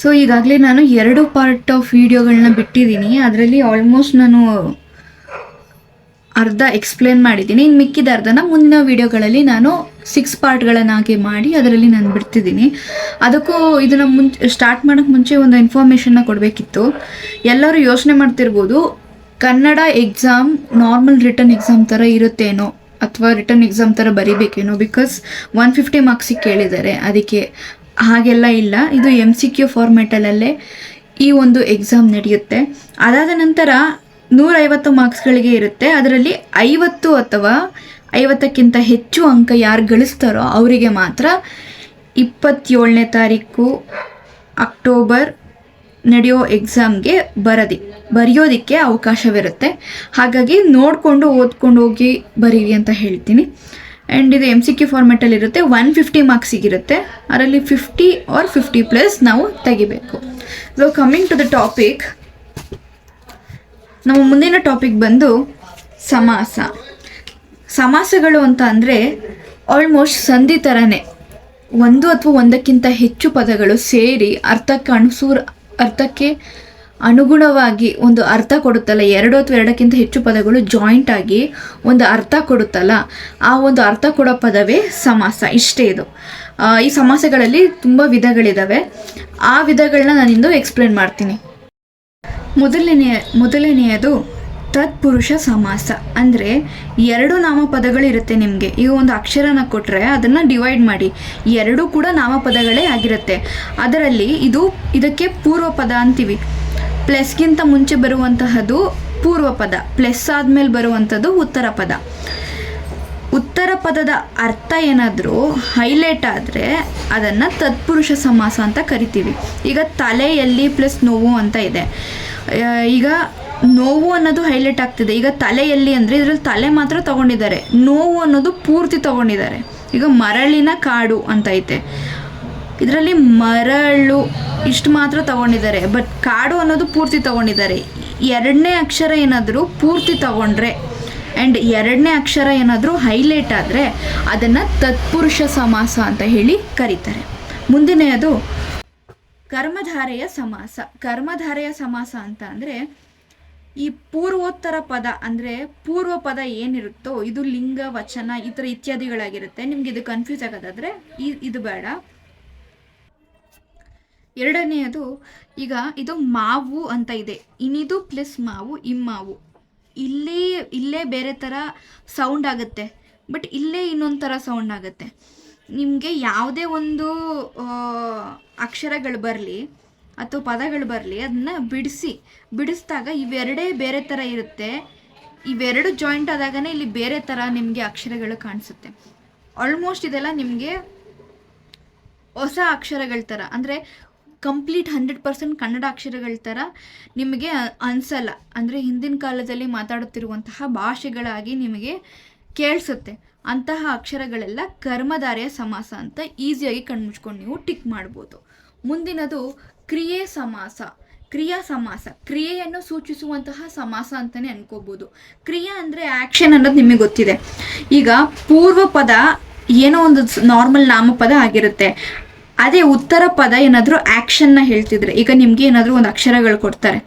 So ಈಗಾಗಲೇ ನಾನು 2 part of ವಿಡಿಯೋಗಳನ್ನ ಬಿಟ್ಟಿದ್ದೀನಿ. ಅದರಲ್ಲಿ ಆಲ್ಮೋಸ್ಟ್ ನಾನು ಅರ್ಧ ಎಕ್ಸ್ಪ್ಲೇನ್ ಮಾಡಿದ್ದೀನಿ. ಇನ್ನು ಮಿಕ್ಕಿದ ಅರ್ಧನ ಮುಂದಿನ ವಿಡಿಯೋಗಳಲ್ಲಿ ನಾನು 6 ಪಾರ್ಟ್ಗಳನ್ನಾಗಿ ಮಾಡಿ ಅದರಲ್ಲಿ ನಾನು ಬಿಡ್ತಿದ್ದೀನಿ. ಅದಕ್ಕೂ ಇದನ್ನು ಸ್ಟಾರ್ಟ್ ಮಾಡೋಕ್ಕೆ ಮುಂಚೆ ಒಂದು ಇನ್ಫಾರ್ಮೇಷನ್ನ ಕೊಡಬೇಕಿತ್ತು. ಎಲ್ಲರೂ ಯೋಚನೆ ಮಾಡ್ತಿರ್ಬೋದು, Kannada exam normal written exam ಥರ ಇರುತ್ತೇನೋ ಅಥವಾ ರಿಟರ್ನ್ ಎಕ್ಸಾಮ್ ಥರ ಬರೀಬೇಕೇನೋ, ಬಿಕಾಸ್ 150 ಮಾರ್ಕ್ಸಿಗೆ ಕೇಳಿದ್ದಾರೆ. ಅದಕ್ಕೆ ಹಾಗೆಲ್ಲ ಇಲ್ಲ. ಇದು MCQ ಫಾರ್ಮ್ಯಾಟಲ್ಲೇ ಈ ಒಂದು ಎಕ್ಸಾಮ್ ನಡೆಯುತ್ತೆ. ಅದಾದ ನಂತರ 150 ಮಾರ್ಕ್ಸ್ಗಳಿಗೆ ಇರುತ್ತೆ. ಅದರಲ್ಲಿ 50 ಅಥವಾ 50ಕ್ಕಿಂತ ಹೆಚ್ಚು ಅಂಕ ಯಾರು ಗಳಿಸ್ತಾರೋ ಅವರಿಗೆ ಮಾತ್ರ 27ನೇ ತಾರೀಕು ಅಕ್ಟೋಬರ್ ನಡೆಯೋ ಎಕ್ಸಾಮ್ಗೆ ಬರೆಯೋದಕ್ಕೆ ಅವಕಾಶವಿರುತ್ತೆ. ಹಾಗಾಗಿ ನೋಡಿಕೊಂಡು ಓದ್ಕೊಂಡು ಹೋಗಿ ಬರೀರಿ ಅಂತ ಹೇಳ್ತೀನಿ. ಆ್ಯಂಡ್ ಇದು MCQ ಫಾರ್ಮ್ಯಾಟಲ್ಲಿರುತ್ತೆ. 150 ಮಾರ್ಕ್ಸಿಗಿರುತ್ತೆ. ಅದರಲ್ಲಿ 50 ಆರ್ 50+ ನಾವು ತೆಗಿಬೇಕು. So coming to the topic, ನಮ್ಮ ಮುಂದಿನ ಟಾಪಿಕ್ ಬಂದು ಸಮಾಸಗಳು ಅಂತ ಅಂದರೆ ಆಲ್ಮೋಸ್ಟ್ ಸಂಧಿ ಥರನೇ ಒಂದು ಅಥವಾ ಒಂದಕ್ಕಿಂತ ಹೆಚ್ಚು ಪದಗಳು ಸೇರಿ ಅರ್ಥಕ್ಕೆ ಅನುಗುಣವಾಗಿ ಒಂದು ಅರ್ಥ ಕೊಡುತ್ತಲ್ಲ, 2 ಅಥವಾ 2ಕ್ಕಿಂತ ಹೆಚ್ಚು ಪದಗಳು ಜಾಯಿಂಟ್ ಆಗಿ ಒಂದು ಅರ್ಥ ಕೊಡುತ್ತಲ್ಲ, ಆ ಒಂದು ಅರ್ಥ ಕೊಡೋ ಪದವೇ ಸಮಾಸ. ಇಷ್ಟೇ ಇದು. ಈ ಸಮಾಸಗಳಲ್ಲಿ ತುಂಬ ವಿಧಗಳಿದ್ದಾವೆ. ಆ ವಿಧಗಳನ್ನ ನಾನಿಂದು ಎಕ್ಸ್ಪ್ಲೇನ್ ಮಾಡ್ತೀನಿ. ಮೊದಲನೆಯದು ತತ್ಪುರುಷ ಸಮಾಸ. ಅಂದರೆ 2 ನಾಮಪದಗಳಿರುತ್ತೆ ನಿಮಗೆ. ಈಗ ಒಂದು ಅಕ್ಷರನ ಕೊಟ್ಟರೆ ಅದನ್ನು ಡಿವೈಡ್ ಮಾಡಿ, 2 ಕೂಡ ನಾಮಪದಗಳೇ ಆಗಿರುತ್ತೆ. ಅದರಲ್ಲಿ ಇದಕ್ಕೆ ಪೂರ್ವ ಪದ ಅಂತೀವಿ. ಪ್ಲಸ್ಗಿಂತ ಮುಂಚೆ ಬರುವಂತಹದ್ದು ಪೂರ್ವ ಪದ, ಪ್ಲಸ್ ಆದಮೇಲೆ ಬರುವಂಥದ್ದು ಉತ್ತರ ಪದ. ಉತ್ತರ ಪದದ ಅರ್ಥ ಏನಾದರೂ ಹೈಲೈಟ್ ಆದರೆ ಅದನ್ನು ತತ್ಪುರುಷ ಸಮಾಸ ಅಂತ ಕರಿತೀವಿ. ಈಗ ತಲೆಯಲ್ಲಿ ಪ್ಲಸ್ ನೋವು ಅಂತ ಇದೆ. ಈಗ ನೋವು ಅನ್ನೋದು ಹೈಲೈಟ್ ಆಗ್ತಿದೆ. ಈಗ ತಲೆಯಲ್ಲಿ ಅಂದರೆ ಇದರಲ್ಲಿ ತಲೆ ಮಾತ್ರ ತಗೊಂಡಿದ್ದಾರೆ, ನೋವು ಅನ್ನೋದು ಪೂರ್ತಿ ತಗೊಂಡಿದ್ದಾರೆ. ಈಗ ಮರಳಿನ ಕಾಡು ಅಂತ ಐತೆ, ಇದರಲ್ಲಿ ಮರಳು ಇಷ್ಟು ಮಾತ್ರ ತಗೊಂಡಿದ್ದಾರೆ, ಬಟ್ ಕಾಡು ಅನ್ನೋದು ಪೂರ್ತಿ ತಗೊಂಡಿದ್ದಾರೆ. 2ನೇ ಅಕ್ಷರ ಏನಾದರೂ ಪೂರ್ತಿ ತಗೊಂಡ್ರೆ ಆ್ಯಂಡ್ 2ನೇ ಅಕ್ಷರ ಏನಾದರೂ ಹೈಲೈಟ್ ಆದರೆ ಅದನ್ನು ತತ್ಪುರುಷ ಸಮಾಸ ಅಂತ ಹೇಳಿ ಕರೀತಾರೆ. ಮುಂದಿನೆಯದು ಕರ್ಮಧಾರೆಯ ಸಮಾಸ. ಕರ್ಮಧಾರೆಯ ಸಮಾಸ ಅಂತ ಅಂದರೆ ಈ ಪೂರ್ವೋತ್ತರ ಪದ, ಅಂದರೆ ಪೂರ್ವ ಪದ ಏನಿರುತ್ತೋ ಇದು ಲಿಂಗ, ವಚನ ಈ ಥರ ಇತ್ಯಾದಿಗಳಾಗಿರುತ್ತೆ. ನಿಮ್ಗೆ ಇದು ಕನ್ಫ್ಯೂಸ್ ಆಗೋದಾದರೆ ಇದು ಬೇಡ. ಎರಡನೆಯದು, ಈಗ ಇದು ಮಾವು ಅಂತ ಇದೆ, ಇನ್ನಿದು ಪ್ಲಸ್ ಮಾವು, ಇಮ್ಮಾವು. ಇಲ್ಲೇ ಬೇರೆ ಥರ ಸೌಂಡ್ ಆಗುತ್ತೆ, ಬಟ್ ಇಲ್ಲೇ ಇನ್ನೊಂದು ಥರ ಸೌಂಡ್ ಆಗುತ್ತೆ. ನಿಮಗೆ ಯಾವುದೇ ಒಂದು ಅಕ್ಷರಗಳು ಬರಲಿ ಅಥವಾ ಪದಗಳು ಬರಲಿ, ಅದನ್ನ ಬಿಡಿಸಿದಾಗ ಇವೆರಡೇ ಬೇರೆ ಥರ ಇರುತ್ತೆ. ಇವೆರಡು ಜಾಯಿಂಟ್ ಆದಾಗನೇ ಇಲ್ಲಿ ಬೇರೆ ಥರ ನಿಮಗೆ ಅಕ್ಷರಗಳು ಕಾಣಿಸುತ್ತೆ. ಆಲ್ಮೋಸ್ಟ್ ಇದೆಲ್ಲ ನಿಮಗೆ ಹೊಸ ಅಕ್ಷರಗಳ ಥರ, ಅಂದರೆ ಕಂಪ್ಲೀಟ್ 100% ಕನ್ನಡ ಅಕ್ಷರಗಳ ಥರ ನಿಮಗೆ ಅನಿಸಲ್ಲ. ಅಂದರೆ ಹಿಂದಿನ ಕಾಲದಲ್ಲಿ ಮಾತಾಡುತ್ತಿರುವಂತಹ ಭಾಷೆಗಳಾಗಿ ನಿಮಗೆ ಕೇಳಿಸುತ್ತೆ. ಅಂತಹ ಅಕ್ಷರಗಳೆಲ್ಲ ಕರ್ಮಧಾರೆಯ ಸಮಾಸ ಅಂತ ಈಸಿಯಾಗಿ ಕಣ್ಮುಚ್ಕೊಂಡು ನೀವು ಟಿಕ್ ಮಾಡ್ಬೋದು. ಮುಂದಿನದು ಕ್ರಿಯೆ ಸಮಾಸ. ಕ್ರಿಯಾ ಸಮಾಸ, ಕ್ರಿಯೆಯನ್ನು ಸೂಚಿಸುವಂತಹ ಸಮಾಸ ಅಂತಲೇ ಅನ್ಕೋಬೋದು. ಕ್ರಿಯಾ ಅಂದರೆ ಆ್ಯಕ್ಷನ್ ಅನ್ನೋದು ನಿಮಗೆ ಗೊತ್ತಿದೆ. ಈಗ ಪೂರ್ವ ಪದ ಏನೋ ಒಂದು ನಾರ್ಮಲ್ ನಾಮಪದ ಆಗಿರುತ್ತೆ, ಅದೇ ಉತ್ತರ ಪದ ಏನಾದರೂ ಆ್ಯಕ್ಷನ್ನ ಹೇಳ್ತಿದ್ರೆ, ಈಗ ನಿಮಗೆ ಏನಾದರೂ ಒಂದು ಅಕ್ಷರಗಳು ಕೊಡ್ತಾರೆ,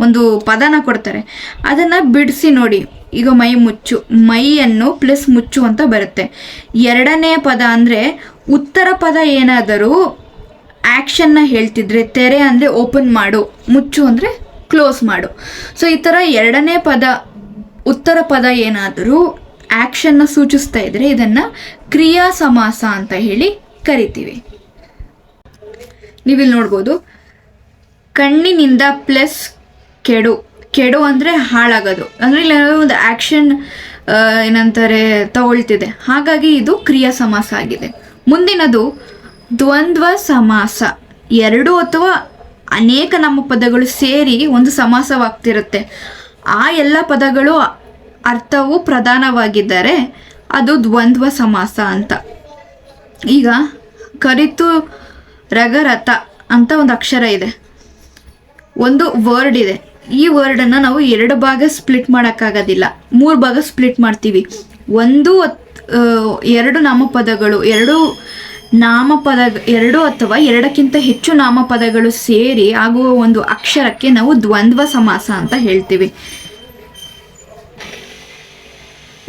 ಒಂದು ಪದನ ಕೊಡ್ತಾರೆ, ಅದನ್ನು ಬಿಡಿಸಿ ನೋಡಿ. ಈಗ ಮೈ ಮುಚ್ಚು, ಮೈಯನ್ನು ಪ್ಲಸ್ ಮುಚ್ಚು ಅಂತ ಬರುತ್ತೆ. 2ನೇ ಪದ ಅಂದರೆ ಉತ್ತರ ಪದ ಏನಾದರೂ ಆ್ಯಕ್ಷನ್ನ ಹೇಳ್ತಿದ್ರೆ, ತೆರೆ ಅಂದರೆ ಓಪನ್ ಮಾಡು, ಮುಚ್ಚು ಅಂದರೆ ಕ್ಲೋಸ್ ಮಾಡು. ಸೊ ಈ ಥರ 2ನೇ ಪದ ಉತ್ತರ ಪದ ಏನಾದರೂ ಆ್ಯಕ್ಷನ್ನ ಸೂಚಿಸ್ತಾ ಇದ್ರೆ ಇದನ್ನು ಕ್ರಿಯಾ ಸಮಾಸ ಅಂತ ಹೇಳಿ ಕರಿತೀವಿ. ನೀವಿಲ್ಲಿ ನೋಡ್ಬೋದು, ಕಣ್ಣಿನಿಂದ ಪ್ಲಸ್ ಕೆಡು ಅಂದರೆ ಹಾಳಾಗೋದು, ಅಂದರೆ ಇಲ್ಲಿ ಒಂದು ಆ್ಯಕ್ಷನ್ ಏನಂತಾರೆ ತಗೊಳ್ತಿದೆ, ಹಾಗಾಗಿ ಇದು ಕ್ರಿಯಾ ಸಮಾಸ ಆಗಿದೆ. ಮುಂದಿನದು ದ್ವಂದ್ವ ಸಮಾಸ. 2 ಅಥವಾ ಅನೇಕ ನಾಮಪದಗಳು ಸೇರಿ ಒಂದು ಸಮಾಸವಾಗ್ತಿರುತ್ತೆ. ಆ ಎಲ್ಲ ಪದಗಳು ಅರ್ಥವು ಪ್ರಧಾನವಾಗಿದ್ದರೆ ಅದು ದ್ವಂದ್ವ ಸಮಾಸ ಅಂತ. ಈಗ ಕರಿತು ರಗರಥ ಅಂತ ಒಂದು ಅಕ್ಷರ ಇದೆ, ಒಂದು ವರ್ಡ್ ಇದೆ. ಈ ವರ್ಡನ್ನು ನಾವು 2 ಭಾಗ ಸ್ಪ್ಲಿಟ್ ಮಾಡೋಕ್ಕಾಗೋದಿಲ್ಲ, 3 ಭಾಗ ಸ್ಪ್ಲಿಟ್ ಮಾಡ್ತೀವಿ. 2 ನಾಮಪದಗಳು, 2 ನಾಮಪದ 2 ಅಥವಾ 2ಕ್ಕಿಂತ ಹೆಚ್ಚು ನಾಮಪದಗಳು ಸೇರಿ ಆಗುವ ಒಂದು ಅಕ್ಷರಕ್ಕೆ ನಾವು ದ್ವಂದ್ವ ಸಮಾಸ ಅಂತ ಹೇಳ್ತೀವಿ.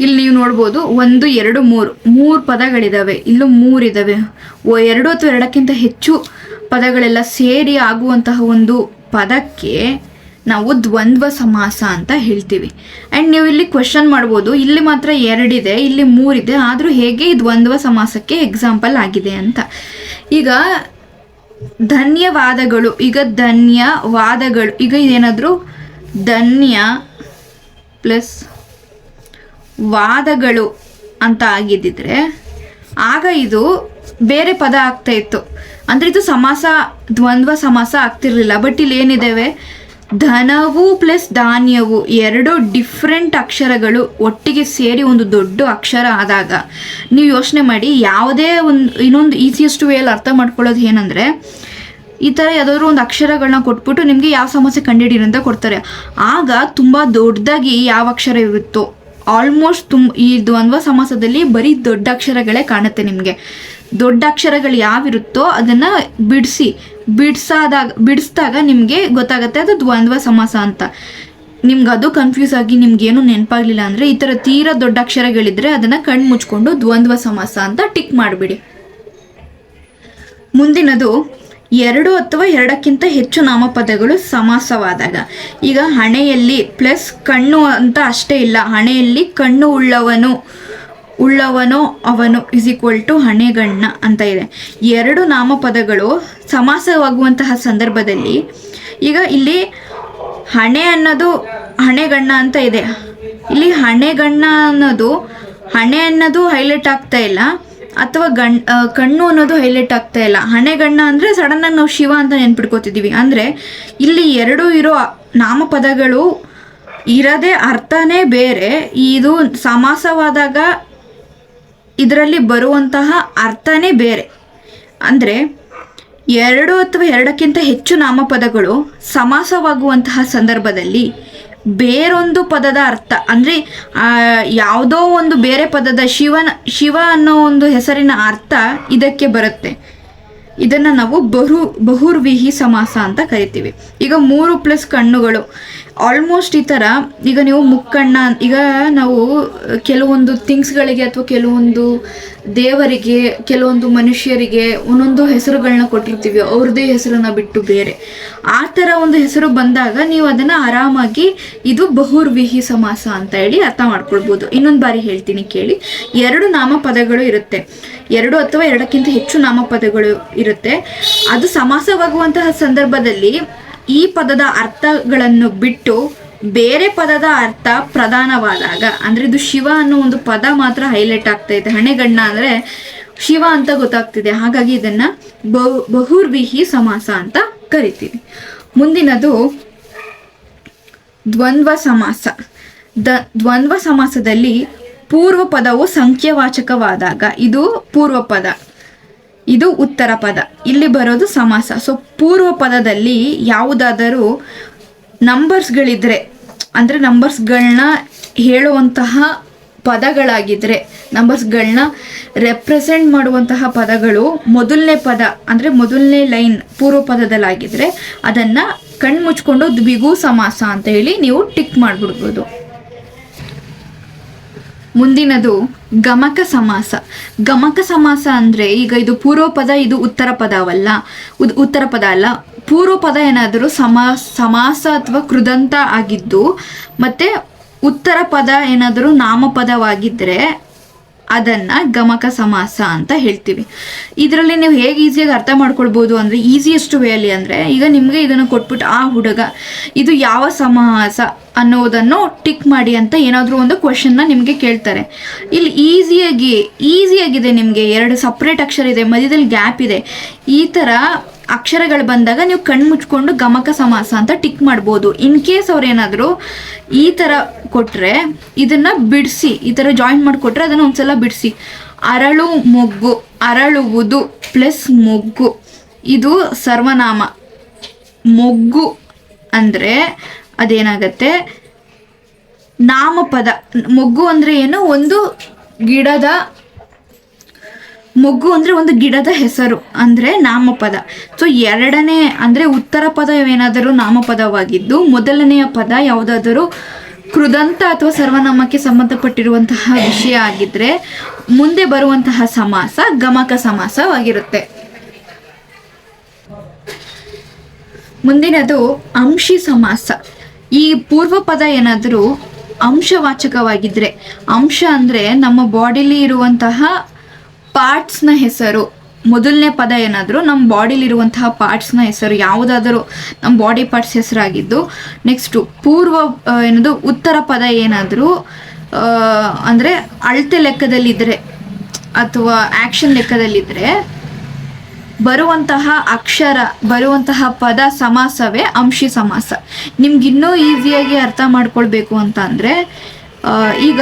ಇಲ್ಲಿ ನೀವು ನೋಡ್ಬೋದು 1 2 3 ಪದಗಳಿದಾವೆ, ಇಲ್ಲೂ 3 ಇದಾವೆ. 2 ಅಥವಾ 2ಕ್ಕಿಂತ ಹೆಚ್ಚು ಪದಗಳೆಲ್ಲ ಸೇರಿ ಆಗುವಂತಹ ಒಂದು ಪದಕ್ಕೆ ನಾವು ದ್ವಂದ್ವ ಸಮಾಸ ಅಂತ ಹೇಳ್ತೀವಿ. ಆ್ಯಂಡ್ ನೀವು ಇಲ್ಲಿ ಕ್ವೆಶನ್ ಮಾಡ್ಬೋದು, ಇಲ್ಲಿ ಮಾತ್ರ 2 ಇದೆ, ಇಲ್ಲಿ 3 ಇದೆ, ಆದರೂ ಹೇಗೆ ದ್ವಂದ್ವ ಸಮಾಸಕ್ಕೆ ಎಕ್ಸಾಂಪಲ್ ಆಗಿದೆ ಅಂತ. ಈಗ ಧನ್ಯವಾದಗಳು, ಈಗ ಧನ್ಯವಾದಗಳು, ಈಗ ಇದೇನಾದರೂ ಧನ್ಯ ಪ್ಲಸ್ ವಾದಗಳು ಅಂತ ಆಗಿದ್ದಿದ್ರೆ ಆಗ ಇದು ಬೇರೆ ಪದ ಆಗ್ತಾ ಇತ್ತು, ಅಂದರೆ ಇದು ಸಮಾಸ ದ್ವಂದ್ವ ಸಮಾಸ ಆಗ್ತಿರ್ಲಿಲ್ಲ. ಬಟ್ ಇಲ್ಲಿ ಏನಿದ್ದಾವೆ, ಧನವು ಪ್ಲಸ್ ಧಾನ್ಯವು 2 ಡಿಫ್ರೆಂಟ್ ಅಕ್ಷರಗಳು ಒಟ್ಟಿಗೆ ಸೇರಿ ಒಂದು ದೊಡ್ಡ ಅಕ್ಷರ ಆದಾಗ ನೀವು ಯೋಚನೆ ಮಾಡಿ, ಯಾವುದೇ ಇನ್ನೊಂದು ಈಸಿಯೆಸ್ಟ್ ವೇಯಲ್ಲಿ ಅರ್ಥ ಮಾಡ್ಕೊಳ್ಳೋದು ಏನಂದರೆ, ಈ ಥರ ಯಾವುದಾದ್ರು ಒಂದು ಅಕ್ಷರಗಳನ್ನ ಕೊಟ್ಬಿಟ್ಟು ನಿಮಗೆ ಯಾವ ಸಮಸ್ಯೆ ಕಂಡುಹಿಡಿಯಿರಿ ಅಂತ ಕೊಡ್ತಾರೆ. ಆಗ ತುಂಬ ದೊಡ್ಡದಾಗಿ ಯಾವ ಅಕ್ಷರ ಇರುತ್ತೋ ಆಲ್ಮೋಸ್ಟ್ ಈ ದ್ವಂದ್ವ ಸಮಾಸದಲ್ಲಿ ಬರೀ ದೊಡ್ಡ ಅಕ್ಷರಗಳೇ ಕಾಣುತ್ತೆ. ನಿಮಗೆ ದೊಡ್ಡ ಅಕ್ಷರಗಳು ಯಾವಿರುತ್ತೋ ಅದನ್ನು ಬಿಡಿಸಿದಾಗ ನಿಮಗೆ ಗೊತ್ತಾಗುತ್ತೆ ಅದು ದ್ವಂದ್ವ ಸಮಾಸ ಅಂತ. ನಿಮ್ಗೆ ಅದು ಕನ್ಫ್ಯೂಸ್ ಆಗಿ ನಿಮ್ಗೇನು ನೆನಪಾಗಲಿಲ್ಲ ಅಂದರೆ ಈ ಥರ ತೀರಾ ದೊಡ್ಡ ಅಕ್ಷರಗಳಿದ್ರೆ ಅದನ್ನು ಕಣ್ಣು ಮುಚ್ಕೊಂಡು ದ್ವಂದ್ವ ಸಮಾಸ ಅಂತ ಟಿಕ್ ಮಾಡಿಬಿಡಿ. ಮುಂದಿನದು 2 ಅಥವಾ 2ಕ್ಕಿಂತ ಹೆಚ್ಚು ನಾಮಪದಗಳು ಸಮಾಸವಾದಾಗ. ಈಗ ಹಣೆಯಲ್ಲಿ ಪ್ಲಸ್ ಕಣ್ಣು ಅಂತ ಅಷ್ಟೇ ಇಲ್ಲ, ಹಣೆಯಲ್ಲಿ ಕಣ್ಣು ಉಳ್ಳವನೋ ಅವನು = ಹಣೆಗಣ್ಣ ಅಂತ ಇದೆ. 2 ನಾಮಪದಗಳು ಸಮಾಸವಾಗುವಂತಹ ಸಂದರ್ಭದಲ್ಲಿ ಈಗ ಇಲ್ಲಿ ಹಣೆ ಅನ್ನೋದು ಹಣೆಗಣ್ಣ ಅಂತ ಇದೆ, ಇಲ್ಲಿ ಹಣೆಗಣ್ಣ ಅನ್ನೋದು ಹೈಲೈಟ್ ಆಗ್ತಾ ಇಲ್ಲ, ಅಥವಾ ಕಣ್ಣು ಅನ್ನೋದು ಹೈಲೈಟ್ ಆಗ್ತಾ ಇಲ್ಲ. ಹಣೆಗಣ್ಣ ಅಂದರೆ ಸಡನ್ನಾಗಿ ನಾವು ಶಿವ ಅಂತ ನೆನ್ಪಿಟ್ಕೋತಿದ್ದೀವಿ. ಅಂದರೆ ಇಲ್ಲಿ 2 ಇರೋ ನಾಮಪದಗಳು ಇರೋದೇ ಅರ್ಥನೇ ಬೇರೆ. ಇದು ಸಮಾಸವಾದಾಗ ಇದರಲ್ಲಿ ಬರುವಂತಹ ಅರ್ಥನೇ ಬೇರೆ. ಅಂದರೆ 2 ಅಥವಾ 2ಕ್ಕಿಂತ ಹೆಚ್ಚು ನಾಮಪದಗಳು ಸಮಾಸವಾಗುವಂತಹ ಸಂದರ್ಭದಲ್ಲಿ ಬೇರೊಂದು ಪದದ ಅರ್ಥ, ಅಂದರೆ ಯಾವುದೋ ಒಂದು ಬೇರೆ ಪದದ ಶಿವ ಅನ್ನೋ ಒಂದು ಹೆಸರಿನ ಅರ್ಥ ಇದಕ್ಕೆ ಬರುತ್ತೆ. ಇದನ್ನು ನಾವು ಬಹುರ್ವಿಹಿ ಸಮಾಸ ಅಂತ ಕರಿತೀವಿ. ಈಗ 3 ಪ್ಲಸ್ ಕಣ್ಣುಗಳು ಆಲ್ಮೋಸ್ಟ್ ಈ ಥರ. ಈಗ ನೀವು ಮುಕ್ಕಣ್ಣ, ಈಗ ನಾವು ಕೆಲವೊಂದು ಥಿಂಗ್ಸ್ಗಳಿಗೆ ಅಥವಾ ಕೆಲವೊಂದು ದೇವರಿಗೆ, ಕೆಲವೊಂದು ಮನುಷ್ಯರಿಗೆ ಒಂದೊಂದು ಹೆಸರುಗಳನ್ನ ಕೊಟ್ಟಿರ್ತೀವಿ, ಅವ್ರದ್ದೇ ಹೆಸರನ್ನ ಬಿಟ್ಟು ಬೇರೆ. ಆ ಥರ ಒಂದು ಹೆಸರು ಬಂದಾಗ ನೀವು ಅದನ್ನು ಆರಾಮಾಗಿ ಇದು ಬಹುರ್ವಿಹಿ ಸಮಾಸ ಅಂತ ಹೇಳಿ ಅರ್ಥ ಮಾಡ್ಕೊಳ್ಬೋದು. ಇನ್ನೊಂದು ಬಾರಿ ಹೇಳ್ತೀನಿ ಕೇಳಿ. 2 ನಾಮಪದಗಳು ಇರುತ್ತೆ, 2 ಅಥವಾ 2ಕ್ಕಿಂತ ಹೆಚ್ಚು ನಾಮಪದಗಳು ಇರುತ್ತೆ. ಅದು ಸಮಾಸವಾಗುವಂತಹ ಸಂದರ್ಭದಲ್ಲಿ ಈ ಪದದ ಅರ್ಥಗಳನ್ನು ಬಿಟ್ಟು ಬೇರೆ ಪದದ ಅರ್ಥ ಪ್ರಧಾನವಾದಾಗ, ಅಂದರೆ ಇದು ಶಿವ ಅನ್ನೋ ಒಂದು ಪದ ಮಾತ್ರ ಹೈಲೈಟ್ ಆಗ್ತಾ ಇದೆ, ಹಣೆಗಣ್ಣ ಅಂದರೆ ಶಿವ ಅಂತ ಗೊತ್ತಾಗ್ತಿದೆ, ಹಾಗಾಗಿ ಇದನ್ನು ಬಹುರ್ವಿಹಿ ಸಮಾಸ ಅಂತ ಕರಿತೀವಿ. ಮುಂದಿನದು ದ್ವಂದ್ವ ಸಮಾಸ. ದ್ವಂದ್ವ ಸಮಾಸದಲ್ಲಿ ಪೂರ್ವ ಪದವು ಸಂಖ್ಯಾವಾಚಕವಾದಾಗ ಇದು ಪೂರ್ವ ಪದ, ಇದು ಉತ್ತರ ಪದ, ಇಲ್ಲಿ ಬರೋದು ಸಮಾಸ. ಸೊ ಪೂರ್ವ ಪದದಲ್ಲಿ ಯಾವುದಾದರೂ ನಂಬರ್ಸ್ಗಳಿದ್ರೆ, ಅಂದರೆ ನಂಬರ್ಸ್ಗಳನ್ನ ಹೇಳುವಂತಹ ಪದಗಳಾಗಿದ್ದರೆ, ನಂಬರ್ಸ್ಗಳನ್ನ ರೆಪ್ರೆಸೆಂಟ್ ಮಾಡುವಂತಹ ಪದಗಳು ಮೊದಲನೇ ಪದ ಅಂದರೆ ಮೊದಲನೇ ಲೈನ್ ಪೂರ್ವ ಪದದಲ್ಲಾಗಿದ್ದರೆ ಅದನ್ನು ಕಣ್ಮುಚ್ಕೊಂಡು ದ್ವಿಗು ಸಮಾಸ ಅಂತ ಹೇಳಿ ನೀವು ಟಿಕ್ ಮಾಡಿಬಿಡ್ಬೋದು. ಮುಂದಿನದು ಗಮಕ ಸಮಾಸ. ಗಮಕ ಸಮಾಸ ಅಂದರೆ ಈಗ ಇದು ಪೂರ್ವ ಪದ, ಇದು ಉತ್ತರ ಪದವಲ್ಲ, ಉತ್ತರ ಪದ ಅಲ್ಲ. ಪೂರ್ವ ಪದ ಏನಾದರೂ ಸಮಾಸ ಅಥವಾ ಕೃದಂತ ಆಗಿದ್ದು ಮತ್ತು ಉತ್ತರ ಪದ ಏನಾದರೂ ನಾಮಪದವಾಗಿದ್ದರೆ ಅದನ್ನು ಗಮಕ ಸಮಾಸ ಅಂತ ಹೇಳ್ತೀವಿ. ಇದರಲ್ಲಿ ನೀವು ಹೇಗೆ ಈಸಿಯಾಗಿ ಅರ್ಥ ಮಾಡ್ಕೊಳ್ಬೋದು ಅಂದರೆ, ಈಸಿಯೆಸ್ಟ್ ವೇಯಲ್ಲಿ ಅಂದರೆ, ಈಗ ನಿಮಗೆ ಇದನ್ನು ಕೊಟ್ಬಿಟ್ಟು ಆ ಹುಡುಗ ಇದು ಯಾವ ಸಮಾಸ ಅನ್ನೋದನ್ನು ಟಿಕ್ ಮಾಡಿ ಅಂತ ಏನಾದರೂ ಒಂದು ಕ್ವೆಶನ್ನ ನಿಮಗೆ ಕೇಳ್ತಾರೆ. ಇಲ್ಲಿ ಈಸಿಯಾಗಿದೆ, ನಿಮಗೆ 2 ಸಪ್ರೇಟ್ ಅಕ್ಷರ ಇದೆ, ಮಧ್ಯದಲ್ಲಿ ಗ್ಯಾಪ್ ಇದೆ. ಈ ಥರ ಅಕ್ಷರಗಳು ಬಂದಾಗ ನೀವು ಕಣ್ಣು ಮುಚ್ಕೊಂಡು ಗಮಕ ಸಮಾಸ ಅಂತ ಟಿಕ್ ಮಾಡ್ಬೋದು. ಇನ್ ಕೇಸ್ ಅವ್ರೇನಾದರೂ ಈ ಥರ ಕೊಟ್ಟರೆ ಇದನ್ನು ಬಿಡಿಸಿ, ಈ ಥರ ಜಾಯಿನ್ ಮಾಡಿಕೊಟ್ರೆ ಅದನ್ನು ಒಂದ್ಸಲ ಬಿಡಿಸಿ. ಅರಳು ಮೊಗ್ಗು, ಅರಳುವುದು ಪ್ಲಸ್ ಮೊಗ್ಗು, ಇದು ಸರ್ವನಾಮ. ಮೊಗ್ಗು ಅಂದರೆ ಅದೇನಾಗತ್ತೆ, ನಾಮಪದ. ಮೊಗ್ಗು ಅಂದರೆ ಏನು, ಒಂದು ಗಿಡದ ಮೊಗ್ಗು ಅಂದರೆ ಒಂದು ಗಿಡದ ಹೆಸರು ಅಂದರೆ ನಾಮಪದ. ಸೊ ಎರಡನೇ ಅಂದರೆ ಉತ್ತರ ಪದವೇನಾದರೂ ನಾಮಪದವಾಗಿದ್ದು ಮೊದಲನೆಯ ಪದ ಯಾವುದಾದರೂ ಕೃದಂತ ಅಥವಾ ಸರ್ವನಾಮಕ್ಕೆ ಸಂಬಂಧಪಟ್ಟಿರುವಂತಹ ವಿಷಯ ಆಗಿದ್ದರೆ ಮುಂದೆ ಬರುವಂತಹ ಸಮಾಸ ಗಮಕ ಸಮಾಸವಾಗಿರುತ್ತೆ. ಮುಂದಿನದು ಅಂಶಿ ಸಮಾಸ. ಈ ಪೂರ್ವ ಪದ ಏನಾದರೂ ಅಂಶವಾಚಕವಾಗಿದ್ದರೆ, ಅಂಶ ಅಂದರೆ ನಮ್ಮ ಬಾಡಿಲಿ ಇರುವಂತಹ ಪಾರ್ಟ್ಸ್ನ ಹೆಸರು. ಮೊದಲನೇ ಪದ ಏನಾದರೂ ನಮ್ಮ ಬಾಡಿಲಿರುವಂತಹ ಪಾರ್ಟ್ಸ್ನ ಹೆಸರು, ಯಾವುದಾದರೂ ನಮ್ಮ ಬಾಡಿ ಪಾರ್ಟ್ಸ್ ಹೆಸರಾಗಿದ್ದು, ನೆಕ್ಸ್ಟು ಪೂರ್ವ ಏನದು ಉತ್ತರ ಪದ ಏನಾದರೂ ಅಂದರೆ ಅಳತೆ ಲೆಕ್ಕದಲ್ಲಿದ್ದರೆ ಅಥವಾ ಆ್ಯಕ್ಷನ್ ಲೆಕ್ಕದಲ್ಲಿದ್ದರೆ ಬರುವಂತಹ ಅಕ್ಷರ ಬರುವಂತಹ ಪದ ಸಮಾಸವೇ ಅಂಶಿ ಸಮಾಸ. ನಿಮ್ಗಿನ್ನೂ ಈಸಿಯಾಗಿ ಅರ್ಥ ಮಾಡ್ಕೊಳ್ಬೇಕು ಅಂತ ಅಂದರೆ ಈಗ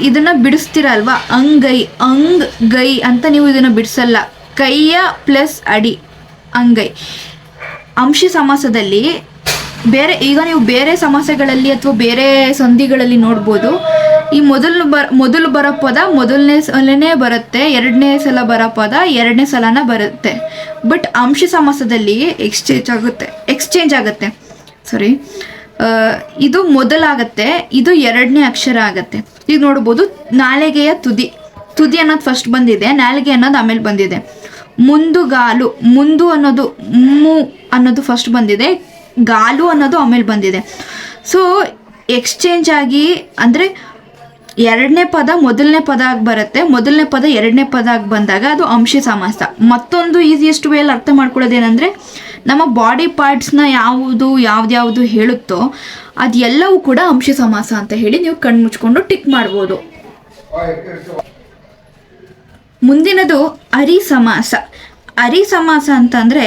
ಇದನ್ನು ಬಿಡಿಸ್ತೀರಲ್ವ, ಅಂಗೈ ಅಂಗ್ ಗೈ ಅಂತ ನೀವು ಇದನ್ನು ಬಿಡಿಸಲ್ಲ, ಕೈಯ ಪ್ಲಸ್ ಅಡಿ ಅಂಗೈ. ಅಂಶಿ ಸಮಾಸದಲ್ಲಿ ಬೇರೆ ಈಗ ನೀವು ಬೇರೆ ಸಮಾಸಗಳಲ್ಲಿ ಅಥವಾ ಬೇರೆ ಸಂಧಿಗಳಲ್ಲಿ ನೋಡ್ಬೋದು, ಈ ಮೊದಲು ಬರೋ ಪದ ಮೊದಲನೇ ಸಲನೇ ಬರುತ್ತೆ, ಎರಡನೇ ಸಲ ಬರೋ ಪದ ಎರಡನೇ ಸಲನ ಬರುತ್ತೆ. ಬಟ್ ಅಂಶಿ ಸಮಾಸದಲ್ಲಿ ಎಕ್ಸ್ಚೇಂಜ್ ಆಗುತ್ತೆ ಸಾರಿ, ಇದು ಮೊದಲಾಗತ್ತೆ, ಇದು ಎರಡನೇ ಅಕ್ಷರ ಆಗತ್ತೆ. ಈಗ ನೋಡ್ಬೋದು, ನಾಲಿಗೆಯ ತುದಿ ಅನ್ನೋದು ಫಸ್ಟ್ ಬಂದಿದೆ, ನಾಲಿಗೆ ಅನ್ನೋದು ಆಮೇಲೆ ಬಂದಿದೆ. ಮುಂದುಗಾಲು, ಮುಂದು ಅನ್ನೋದು ಅನ್ನೋದು ಫಸ್ಟ್ ಬಂದಿದೆ, ಗಾಲು ಅನ್ನೋದು ಆಮೇಲೆ ಬಂದಿದೆ. ಸೊ ಎಕ್ಸ್ಚೇಂಜ್ ಆಗಿ ಅಂದರೆ ಎರಡನೇ ಪದ ಮೊದಲನೇ ಪದ ಆಗಿ ಬರುತ್ತೆ, ಮೊದಲನೇ ಪದ ಎರಡನೇ ಪದ ಆಗಿ ಬಂದಾಗ ಅದು ಅಂಶಿ ಸಮಾಸ. ಮತ್ತೊಂದು ಈಸಿಯೆಸ್ಟ್ ವೇಯಲ್ಲಿ ಅರ್ಥ ಮಾಡ್ಕೊಳ್ಳೋದೇನೆಂದರೆ, ನಮ್ಮ ಬಾಡಿ ಪಾರ್ಟ್ಸ್ನ ಯಾವ್ದ್ಯಾವುದು ಹೇಳುತ್ತೋ ಅದೆಲ್ಲವೂ ಕೂಡ ಅಂಶಿ ಸಮಾಸ ಅಂತ ಹೇಳಿ ನೀವು ಕಣ್ಣು ಮುಚ್ಕೊಂಡು ಟಿಕ್ ಮಾಡ್ಬೋದು. ಮುಂದಿನದು ಅರಿ ಸಮಾಸ. ಅರಿ ಸಮಾಸ ಅಂತಂದರೆ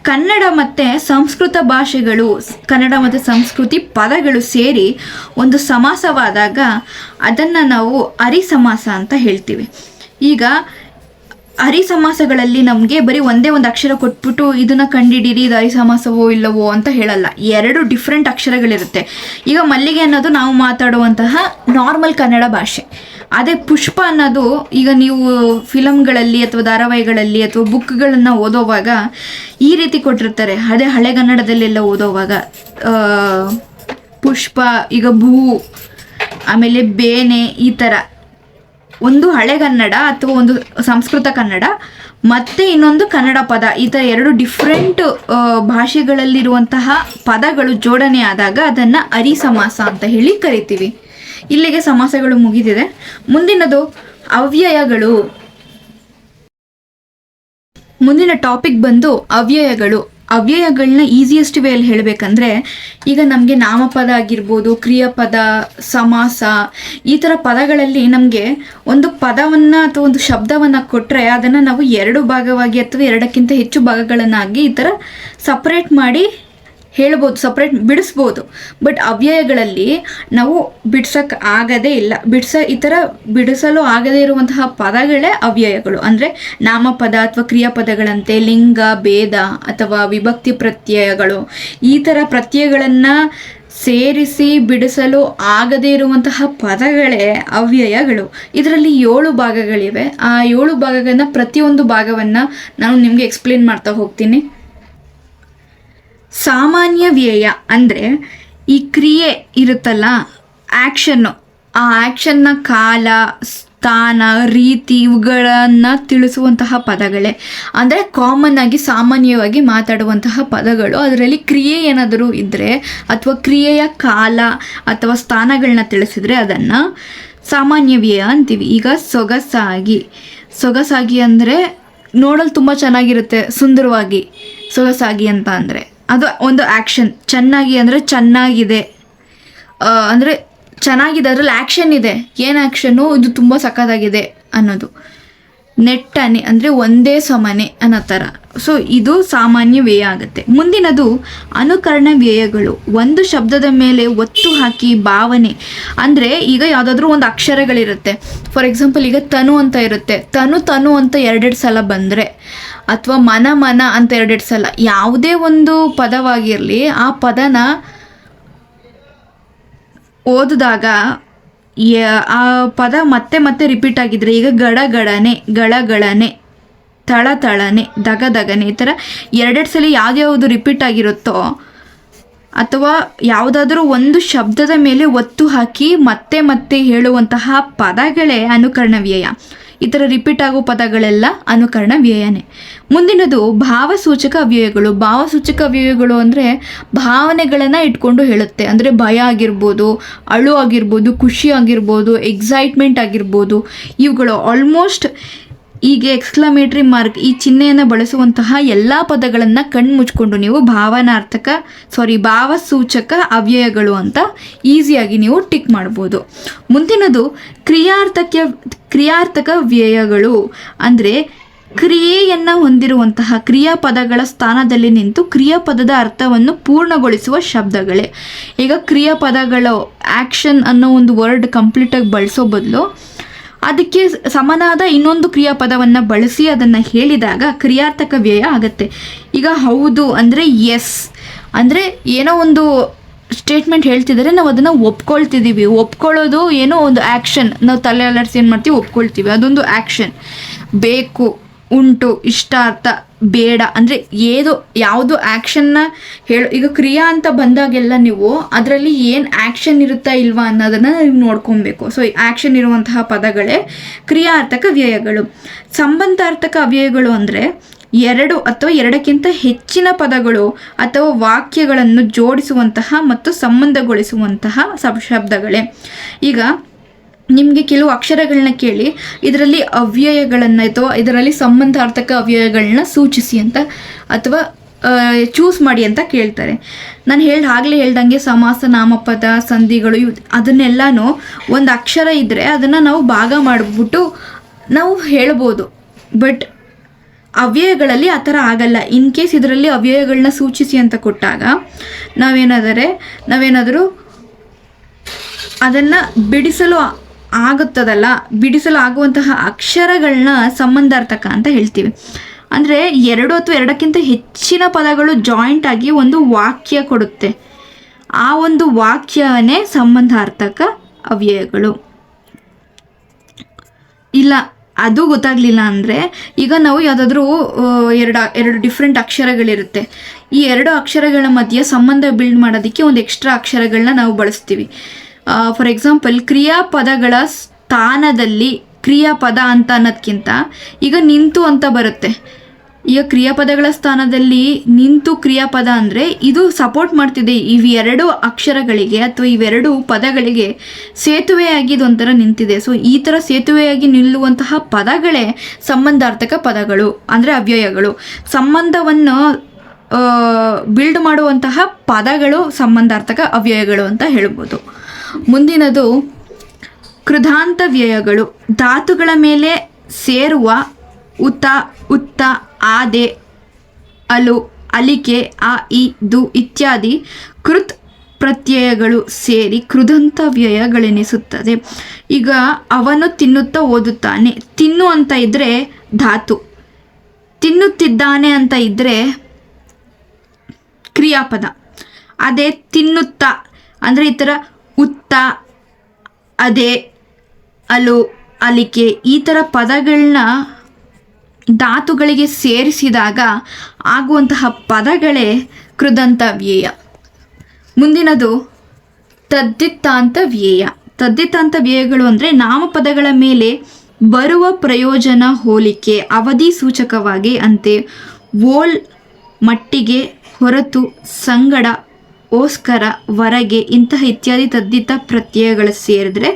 ಕನ್ನಡ ಮತ್ತು ಸಂಸ್ಕೃತ ಭಾಷೆಗಳು, ಕನ್ನಡ ಮತ್ತು ಸಂಸ್ಕೃತಿ ಪದಗಳು ಸೇರಿ ಒಂದು ಸಮಾಸವಾದಾಗ ಅದನ್ನು ನಾವು ಅರಿ ಸಮಾಸ ಅಂತ ಹೇಳ್ತೀವಿ. ಈಗ ಅರಿ ಸಮಾಸಗಳಲ್ಲಿ ನಮಗೆ ಬರೀ ಒಂದೇ ಒಂದು ಅಕ್ಷರ ಕೊಟ್ಬಿಟ್ಟು ಇದನ್ನು ಕಂಡಿಡೀರಿ ಇದು ಅರಿ ಸಮಾಸವೋ ಇಲ್ಲವೋ ಅಂತ ಹೇಳಲ್ಲ, ಎರಡು ಡಿಫ್ರೆಂಟ್ ಅಕ್ಷರಗಳಿರುತ್ತೆ. ಈಗ ಮಲ್ಲಿಗೆ ಅನ್ನೋದು ನಾವು ಮಾತಾಡುವಂತಹ ನಾರ್ಮಲ್ ಕನ್ನಡ ಭಾಷೆ. ಅದೇ ಪುಷ್ಪ ಅನ್ನೋದು ಈಗ ನೀವು ಫಿಲಮ್ಗಳಲ್ಲಿ ಅಥವಾ ಧಾರಾವಾಹಿಗಳಲ್ಲಿ ಅಥವಾ ಬುಕ್ಗಳನ್ನು ಓದೋವಾಗ ಈ ರೀತಿ ಕೊಟ್ಟಿರ್ತಾರೆ. ಅದೇ ಹಳೆಗನ್ನಡದಲ್ಲೆಲ್ಲ ಓದೋವಾಗ ಪುಷ್ಪ, ಈಗ ಭೂ, ಆಮೇಲೆ ಬೇನೆ, ಈ ಥರ ಒಂದು ಹಳೆಗನ್ನಡ ಅಥವಾ ಒಂದು ಸಂಸ್ಕೃತ ಕನ್ನಡ ಮತ್ತು ಇನ್ನೊಂದು ಕನ್ನಡ ಪದ, ಈ ಥರ ಎರಡು ಡಿಫ್ರೆಂಟ್ ಭಾಷೆಗಳಲ್ಲಿರುವಂತಹ ಪದಗಳು ಜೋಡಣೆ ಆದಾಗ ಅದನ್ನು ಅರಿ ಸಮಾಸ ಅಂತ ಹೇಳಿ ಕರಿತೀವಿ. ಇಲ್ಲಿಗೆ ಸಮಾಸಗಳು ಮುಗಿದಿದೆ. ಮುಂದಿನದು ಅವ್ಯಯಗಳು. ಮುಂದಿನ ಟಾಪಿಕ್ ಬಂದು ಅವ್ಯಯಗಳು. ಅವ್ಯಯಗಳನ್ನ ಈಸಿಯೆಸ್ಟ್ ವೇಯಲ್ಲಿ ಹೇಳಬೇಕಂದ್ರೆ, ಈಗ ನಮಗೆ ನಾಮಪದ ಆಗಿರ್ಬೋದು, ಕ್ರಿಯಾಪದ, ಸಮಾಸ, ಈ ಥರ ಪದಗಳಲ್ಲಿ ನಮಗೆ ಒಂದು ಪದವನ್ನು ಅಥವಾ ಒಂದು ಶಬ್ದವನ್ನು ಕೊಟ್ಟರೆ ಅದನ್ನು ನಾವು ಎರಡು ಭಾಗವಾಗಿ ಅಥವಾ ಎರಡಕ್ಕಿಂತ ಹೆಚ್ಚು ಭಾಗಗಳನ್ನಾಗಿ ಈ ಥರ ಸಪ್ರೇಟ್ ಮಾಡಿ ಹೇಳ್ಬೋದು, ಸಪ್ರೇಟ್ ಬಿಡಿಸ್ಬೋದು. ಬಟ್ ಅವ್ಯಯಗಳಲ್ಲಿ ನಾವು ಬಿಡ್ಸೋಕ್ಕೆ ಆಗದೇ ಇಲ್ಲ. ಈ ಥರ ಬಿಡಿಸಲು ಆಗದೇ ಇರುವಂತಹ ಪದಗಳೇ ಅವ್ಯಯಗಳು. ಅಂದರೆ ನಾಮಪದ ಅಥವಾ ಕ್ರಿಯಾಪದಗಳಂತೆ ಲಿಂಗ, ಭೇದ ಅಥವಾ ವಿಭಕ್ತಿ ಪ್ರತ್ಯಯಗಳು, ಈ ಥರ ಪ್ರತ್ಯಯಗಳನ್ನು ಸೇರಿಸಿ ಬಿಡಿಸಲು ಆಗದೇ ಇರುವಂತಹ ಪದಗಳೇ ಅವ್ಯಯಗಳು. ಇದರಲ್ಲಿ 7 ಭಾಗಗಳಿವೆ. ಆ 7 ಭಾಗಗಳನ್ನ ಪ್ರತಿಯೊಂದು ಭಾಗವನ್ನು ನಾನು ನಿಮಗೆ ಎಕ್ಸ್ಪ್ಲೇನ್ ಮಾಡ್ತಾ ಹೋಗ್ತೀನಿ. ಸಾಮಾನ್ಯ ವ್ಯಯ ಅಂದರೆ ಈ ಕ್ರಿಯೆ ಇರುತ್ತಲ್ಲ, ಆ್ಯಕ್ಷನ್ನು, ಆ ಆ್ಯಕ್ಷನ್ನ ಕಾಲ, ಸ್ಥಾನ, ರೀತಿ ಇವುಗಳನ್ನು ತಿಳಿಸುವಂತಹ ಪದಗಳೇ. ಅಂದರೆ ಕಾಮನ್ ಆಗಿ ಸಾಮಾನ್ಯವಾಗಿ ಮಾತಾಡುವಂತಹ ಪದಗಳು. ಅದರಲ್ಲಿ ಕ್ರಿಯೆ ಏನಾದರೂ ಇದ್ದರೆ ಅಥವಾ ಕ್ರಿಯೆಯ ಕಾಲ ಅಥವಾ ಸ್ಥಾನಗಳನ್ನ ತಿಳಿಸಿದರೆ ಅದನ್ನು ಸಾಮಾನ್ಯ ವ್ಯಯ ಅಂತೀವಿ. ಈಗ ಸೊಗಸಾಗಿ ಅಂದರೆ ನೋಡಲು ತುಂಬ ಚೆನ್ನಾಗಿರುತ್ತೆ, ಸುಂದರವಾಗಿ ಸೊಗಸಾಗಿ ಅಂತ ಅಂದರೆ ಅದು ಒಂದು ಆ್ಯಕ್ಷನ್. ಚೆನ್ನಾಗಿ ಅಂದರೆ ಚೆನ್ನಾಗಿದೆ, ಅಂದರೆ ಚೆನ್ನಾಗಿದೆ, ಅದರಲ್ಲಿ ಆ್ಯಕ್ಷನ್ ಇದೆ. ಏನು ಆ್ಯಕ್ಷನ್ನು? ಇದು ತುಂಬ ಸಖತ್ತಾಗಿದೆ ಅನ್ನೋದು. ನೆಟ್ಟನೆ ಅಂದರೆ ಒಂದೇ ಸಮನೆ ಅನ್ನೋ ಥರ. ಸೊ ಇದು ಸಾಮಾನ್ಯ ವ್ಯಯ ಆಗುತ್ತೆ. ಮುಂದಿನದು ಅನುಕರಣ ವ್ಯಯಗಳು. ಒಂದು ಶಬ್ದದ ಮೇಲೆ ಒತ್ತು ಹಾಕಿ ಭಾವನೆ, ಅಂದರೆ ಈಗ ಯಾವುದಾದ್ರೂ ಒಂದು ಅಕ್ಷರಗಳಿರುತ್ತೆ. ಫಾರ್ ಎಕ್ಸಾಂಪಲ್ ಈಗ ತನು ಅಂತ ಇರುತ್ತೆ, ತನು ಅಂತ 2 ಸಲ ಬಂದರೆ, ಅಥವಾ ಮನ ಅಂತ 2 ಸಲ, ಯಾವುದೇ ಒಂದು ಪದವಾಗಿರಲಿ ಆ ಪದನ ಓದಿದಾಗ ಆ ಪದ ಮತ್ತೆ ಮತ್ತೆ ರಿಪೀಟ್ ಆಗಿದ್ರೆ, ಈಗ ಗಡಗಡನೆ, ಗಳಗಳನೆ, ತಳತಳನೆ, ದಗದಗನೆ, ಈ ಥರ ಎರಡೆರಡು ಸಲ ಯಾವ್ದ್ಯಾವುದು ರಿಪೀಟ್ ಆಗಿರುತ್ತೋ ಅಥವಾ ಯಾವುದಾದ್ರೂ ಒಂದು ಶಬ್ದದ ಮೇಲೆ ಒತ್ತು ಹಾಕಿ ಮತ್ತೆ ಮತ್ತೆ ಹೇಳುವಂತಹ ಪದಗಳೇ ಅನುಕರಣ ವ್ಯಯ. ಈ ಥರ ರಿಪೀಟ್ ಆಗೋ ಪದಗಳೆಲ್ಲ ಅನುಕರಣ ವ್ಯಯನೇ. ಮುಂದಿನದು ಭಾವಸೂಚಕ ಅವ್ಯಯಗಳು. ಭಾವಸೂಚಕ ಅವ್ಯಯಗಳು ಅಂದರೆ ಭಾವನೆಗಳನ್ನು ಇಟ್ಕೊಂಡು ಹೇಳುತ್ತೆ. ಅಂದರೆ ಭಯ ಆಗಿರ್ಬೋದು, ಅಳು ಆಗಿರ್ಬೋದು, ಖುಷಿ ಆಗಿರ್ಬೋದು, ಎಕ್ಸೈಟ್ಮೆಂಟ್ ಆಗಿರ್ಬೋದು, ಇವುಗಳು ಆಲ್ಮೋಸ್ಟ್ ಈಗ ಎಕ್ಸ್ಕ್ಲಮೇಟ್ರಿ ಮಾರ್ಕ್ ಈ ಚಿಹ್ನೆಯನ್ನು ಬಳಸುವಂತಹ ಎಲ್ಲ ಪದಗಳನ್ನು ಕಣ್ಮುಚ್ಕೊಂಡು ನೀವು ಭಾವಸೂಚಕ ಅವ್ಯಯಗಳು ಅಂತ ಈಸಿಯಾಗಿ ನೀವು ಟಿಕ್ ಮಾಡ್ಬೋದು. ಮುಂದಿನದು ಕ್ರಿಯಾರ್ಥಕ ವ್ಯಯಗಳು. ಅಂದರೆ ಕ್ರಿಯೆಯನ್ನು ಹೊಂದಿರುವಂತಹ ಕ್ರಿಯಾಪದಗಳ ಸ್ಥಾನದಲ್ಲಿ ನಿಂತು ಕ್ರಿಯಾಪದದ ಅರ್ಥವನ್ನು ಪೂರ್ಣಗೊಳಿಸುವ ಶಬ್ದಗಳೇ. ಈಗ ಕ್ರಿಯಾಪದಗಳು ಆ್ಯಕ್ಷನ್ ಅನ್ನೋ ಒಂದು ವರ್ಡ್ ಕಂಪ್ಲೀಟಾಗಿ ಬಳಸೋ ಬದಲು ಅದಕ್ಕೆ ಸಮನಾದ ಇನ್ನೊಂದು ಕ್ರಿಯಾಪದವನ್ನು ಬಳಸಿ ಅದನ್ನು ಹೇಳಿದಾಗ ಕ್ರಿಯಾರ್ಥಕ ವ್ಯಯ ಆಗುತ್ತೆ. ಈಗ ಹೌದು ಅಂದರೆ ಎಸ್, ಅಂದರೆ ಏನೋ ಒಂದು ಸ್ಟೇಟ್ಮೆಂಟ್ ಹೇಳ್ತಿದ್ದಾರೆ, ನಾವು ಅದನ್ನು ಒಪ್ಕೊಳ್ತಿದ್ದೀವಿ. ಒಪ್ಕೊಳ್ಳೋದು ಏನೋ ಒಂದು ಆ್ಯಕ್ಷನ್, ನಾವು ತಲೆ ಅಲರ್ಸಿ ಏನು ಮಾಡ್ತೀವಿ, ಒಪ್ಕೊಳ್ತೀವಿ, ಅದೊಂದು ಆ್ಯಕ್ಷನ್. ಬೇಕು, ಉಂಟು, ಇಷ್ಟಾರ್ಥ, ಬೇಡ ಅಂದರೆ ಯಾವುದು ಆ್ಯಕ್ಷನ್ನ ಈಗ ಕ್ರಿಯಾ ಅಂತ ಬಂದಾಗೆಲ್ಲ ನೀವು ಅದರಲ್ಲಿ ಏನು ಆ್ಯಕ್ಷನ್ ಇರುತ್ತಾ ಇಲ್ವಾ ಅನ್ನೋದನ್ನು ನೀವು ನೋಡ್ಕೊಬೇಕು. ಸೊ ಆ್ಯಕ್ಷನ್ ಇರುವಂತಹ ಪದಗಳೇ ಕ್ರಿಯಾರ್ಥಕ ವ್ಯಯಗಳು. ಸಂಬಂಧಾರ್ಥಕ ಅವ್ಯಯಗಳು ಅಂದರೆ ಎರಡು ಅಥವಾ ಎರಡಕ್ಕಿಂತ ಹೆಚ್ಚಿನ ಪದಗಳು ಅಥವಾ ವಾಕ್ಯಗಳನ್ನು ಜೋಡಿಸುವಂತಹ ಮತ್ತು ಸಂಬಂಧಗೊಳಿಸುವಂತಹ ಶಬ್ದಗಳೇ. ಈಗ ನಿಮಗೆ ಕೆಲವು ಅಕ್ಷರಗಳನ್ನ ಕೇಳಿ ಇದರಲ್ಲಿ ಅವ್ಯಯಗಳನ್ನು ಅಥವಾ ಇದರಲ್ಲಿ ಸಂಬಂಧಾರ್ಥಕ ಅವ್ಯಯಗಳನ್ನ ಸೂಚಿಸಿ ಅಂತ ಅಥವಾ ಚೂಸ್ ಮಾಡಿ ಅಂತ ಕೇಳ್ತಾರೆ. ನಾನು ಆಗಲೇ ಹೇಳ್ದಂಗೆ ಸಮಾಸ, ನಾಮಪದ, ಸಂಧಿಗಳು ಅದನ್ನೆಲ್ಲನೂ ಒಂದು ಅಕ್ಷರ ಇದ್ದರೆ ಅದನ್ನು ನಾವು ಭಾಗ ಮಾಡಿಬಿಟ್ಟು ನಾವು ಹೇಳ್ಬೋದು. ಬಟ್ ಅವ್ಯಯಗಳಲ್ಲಿ ಆ ಥರ ಆಗಲ್ಲ. ಇನ್ ಕೇಸ್ ಇದರಲ್ಲಿ ಅವ್ಯಯಗಳನ್ನ ಸೂಚಿಸಿ ಅಂತ ಕೊಟ್ಟಾಗ ನಾವೇನಾದರೂ ಅದನ್ನು ಬಿಡಿಸಲು ಆಗುವಂತಹ ಅಕ್ಷರಗಳನ್ನ ಸಂಬಂಧಾರ್ಥಕ ಅಂತ ಹೇಳ್ತೀವಿ. ಅಂದರೆ ಎರಡು ಅಥವಾ ಎರಡಕ್ಕಿಂತ ಹೆಚ್ಚಿನ ಪದಗಳು ಜಾಯಿಂಟ್ ಆಗಿ ಒಂದು ವಾಕ್ಯ ಕೊಡುತ್ತೆ. ಆ ಒಂದು ವಾಕ್ಯವನ್ನೇ ಸಂಬಂಧಾರ್ಥಕ ಅವ್ಯಯಗಳು. ಇಲ್ಲ ಅದು ಗೊತ್ತಾಗಲಿಲ್ಲ ಅಂದರೆ ಈಗ ನಾವು ಯಾವುದಾದ್ರೂ ಎರಡು ಡಿಫ್ರೆಂಟ್ ಅಕ್ಷರಗಳಿರುತ್ತೆ. ಈ ಎರಡು ಅಕ್ಷರಗಳ ಮಧ್ಯೆ ಸಂಬಂಧ ಬಿಲ್ಡ್ ಮಾಡೋದಕ್ಕೆ ಒಂದು ಎಕ್ಸ್ಟ್ರಾ ಅಕ್ಷರಗಳನ್ನ ನಾವು ಬಳಸ್ತೀವಿ. ಫಾರ್ ಎಕ್ಸಾಂಪಲ್ ಕ್ರಿಯಾಪದಗಳ ಸ್ಥಾನದಲ್ಲಿ ಕ್ರಿಯಾಪದ ಅಂತ ಅನ್ನೋದಕ್ಕಿಂತ ಈಗ ನಿಂತು ಅಂತ ಬರುತ್ತೆ. ಈಗ ಕ್ರಿಯಾಪದಗಳ ಸ್ಥಾನದಲ್ಲಿ ನಿಂತು ಕ್ರಿಯಾಪದ ಅಂದರೆ ಇದು ಸಪೋರ್ಟ್ ಮಾಡ್ತಿದೆ ಇವೆರಡು ಅಕ್ಷರಗಳಿಗೆ ಅಥವಾ ಇವೆರಡು ಪದಗಳಿಗೆ ಸೇತುವೆಯಾಗಿ ಇದೊಂಥರ ನಿಂತಿದೆ. ಸೊ ಈ ಥರ ಸೇತುವೆಯಾಗಿ ನಿಲ್ಲುವಂತಹ ಪದಗಳೇ ಸಂಬಂಧಾರ್ಥಕ ಪದಗಳು ಅಂದರೆ ಅವ್ಯಯಗಳು. ಸಂಬಂಧವನ್ನು ಬಿಲ್ಡ್ ಮಾಡುವಂತಹ ಪದಗಳು ಸಂಬಂಧಾರ್ಥಕ ಅವ್ಯಯಗಳು ಅಂತ ಹೇಳ್ಬೋದು. ಮುಂದಿನದು ಕೃದಾಂತ ವ್ಯಯಗಳು. ಧಾತುಗಳ ಮೇಲೆ ಸೇರುವ ಉತ, ಉತ್ತ, ಆದೆ, ಅಲು, ಅಲಿಕೆ, ಆ, ಇ, ದು ಇತ್ಯಾದಿ ಕೃತ್ ಪ್ರತ್ಯಯಗಳು ಸೇರಿ ಕೃದಂತ ವ್ಯಯಗಳೆನಿಸುತ್ತದೆ. ಈಗ ಅವನು ತಿನ್ನುತ್ತಾ ಓದುತ್ತಾನೆ. ತಿನ್ನು ಅಂತ ಇದ್ದರೆ ಧಾತು, ತಿನ್ನುತ್ತಿದ್ದಾನೆ ಅಂತ ಇದ್ದರೆ ಕ್ರಿಯಾಪದ. ಅದೇ ತಿನ್ನುತ್ತಾ ಅಂದರೆ ಈ ಥರ ಉತ್ತ, ಅದೇ, ಅಲು, ಅಲಿಕೆ ಈ ಥರ ಪದಗಳನ್ನ ಧಾತುಗಳಿಗೆ ಸೇರಿಸಿದಾಗ ಆಗುವಂತಹ ಪದಗಳೇ ಕೃದಂತ ವ್ಯಯ. ಮುಂದಿನದು ತದ್ದಿತ್ತಾಂತ ವ್ಯಯ. ತದ್ದಿತ್ತಾಂತ ವ್ಯಯಗಳು ಅಂದರೆ ನಾಮಪದಗಳ ಮೇಲೆ ಬರುವ ಪ್ರಯೋಜನ ಹೋಲಿಕೆ ಅವಧಿ ಸೂಚಕವಾಗಿ ಅಂತೆ ಓಲ್, ಮಟ್ಟಿಗೆ, ಹೊರತು, ಸಂಗಡ, ಓಸ್ಕರ, ವರೆಗೆ ಇಂತಹ ಇತ್ಯಾದಿ ತದ್ದಿತ್ತ ಪ್ರತ್ಯಯಗಳು ಸೇರಿದ್ರೆ